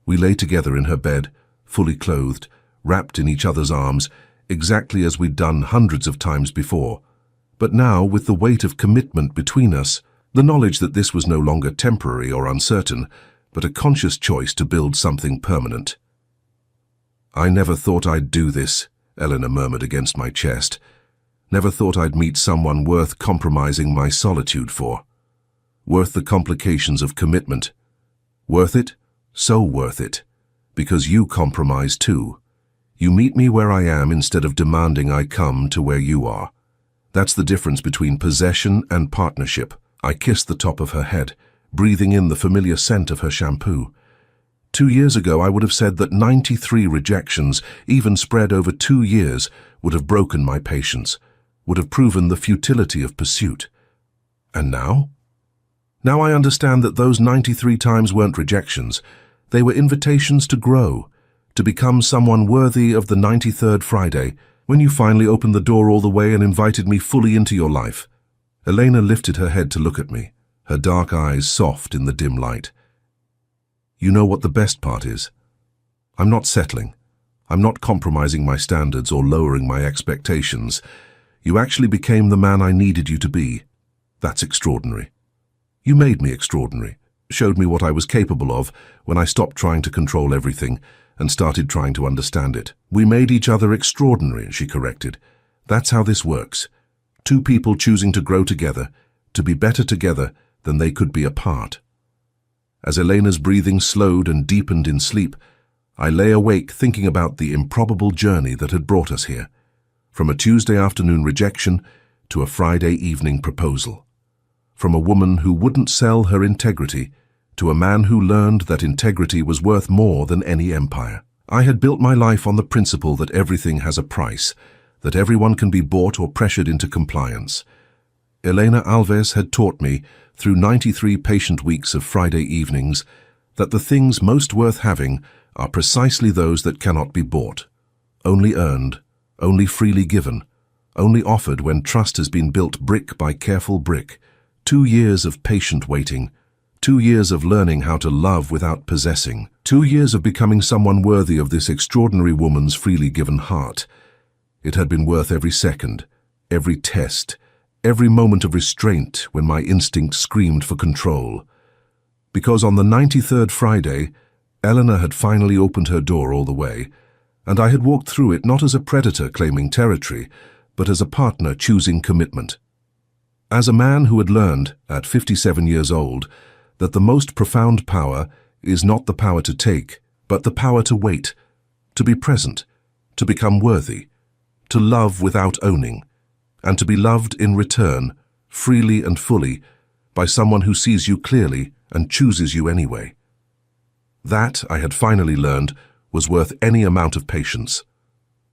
We lay together in her bed, fully clothed, wrapped in each other's arms, exactly as we'd done hundreds of times before. But now, with the weight of commitment between us, the knowledge that this was no longer temporary or uncertain, but a conscious choice to build something permanent. "I never thought I'd do this," Elena murmured against my chest. "Never thought I'd meet someone worth compromising my solitude for. Worth the complications of commitment. Worth it? So worth it. Because you compromise too. You meet me where I am instead of demanding I come to where you are. That's the difference between possession and partnership." I kissed the top of her head, breathing in the familiar scent of her shampoo. 2 years ago, I would have said that 93 rejections, even spread over 2 years, would have broken my patience, would have proven the futility of pursuit. And now? Now I understand that those 93 times weren't rejections. They were invitations to grow, to become someone worthy of the 93rd Friday, when you finally opened the door all the way and invited me fully into your life. Elena lifted her head to look at me, her dark eyes soft in the dim light. "You know what the best part is? I'm not settling. I'm not compromising my standards or lowering my expectations. You actually became the man I needed you to be. That's extraordinary. You made me extraordinary, showed me what I was capable of when I stopped trying to control everything and started trying to understand it. We made each other extraordinary," she corrected. "That's how this works. Two people choosing to grow together, to be better together than they could be apart." As Elena's breathing slowed and deepened in sleep, I lay awake thinking about the improbable journey that had brought us here, from a Tuesday afternoon rejection to a Friday evening proposal, from a woman who wouldn't sell her integrity to a man who learned that integrity was worth more than any empire. I had built my life on the principle that everything has a price, that everyone can be bought or pressured into compliance. Elena Alves had taught me, through 93 patient weeks of Friday evenings, that the things most worth having are precisely those that cannot be bought, only earned, only freely given, only offered when trust has been built brick by careful brick. 2 years of patient waiting, 2 years of learning how to love without possessing, 2 years of becoming someone worthy of this extraordinary woman's freely given heart. It had been worth every second, every test, every moment of restraint when my instinct screamed for control. Because on the 93rd Friday, Eleanor had finally opened her door all the way, and I had walked through it not as a predator claiming territory, but as a partner choosing commitment. As a man who had learned, at 57 years old, that the most profound power is not the power to take, but the power to wait, to be present, to become worthy, to love without owning, and to be loved in return, freely and fully, by someone who sees you clearly and chooses you anyway. That, I had finally learned, was worth any amount of patience.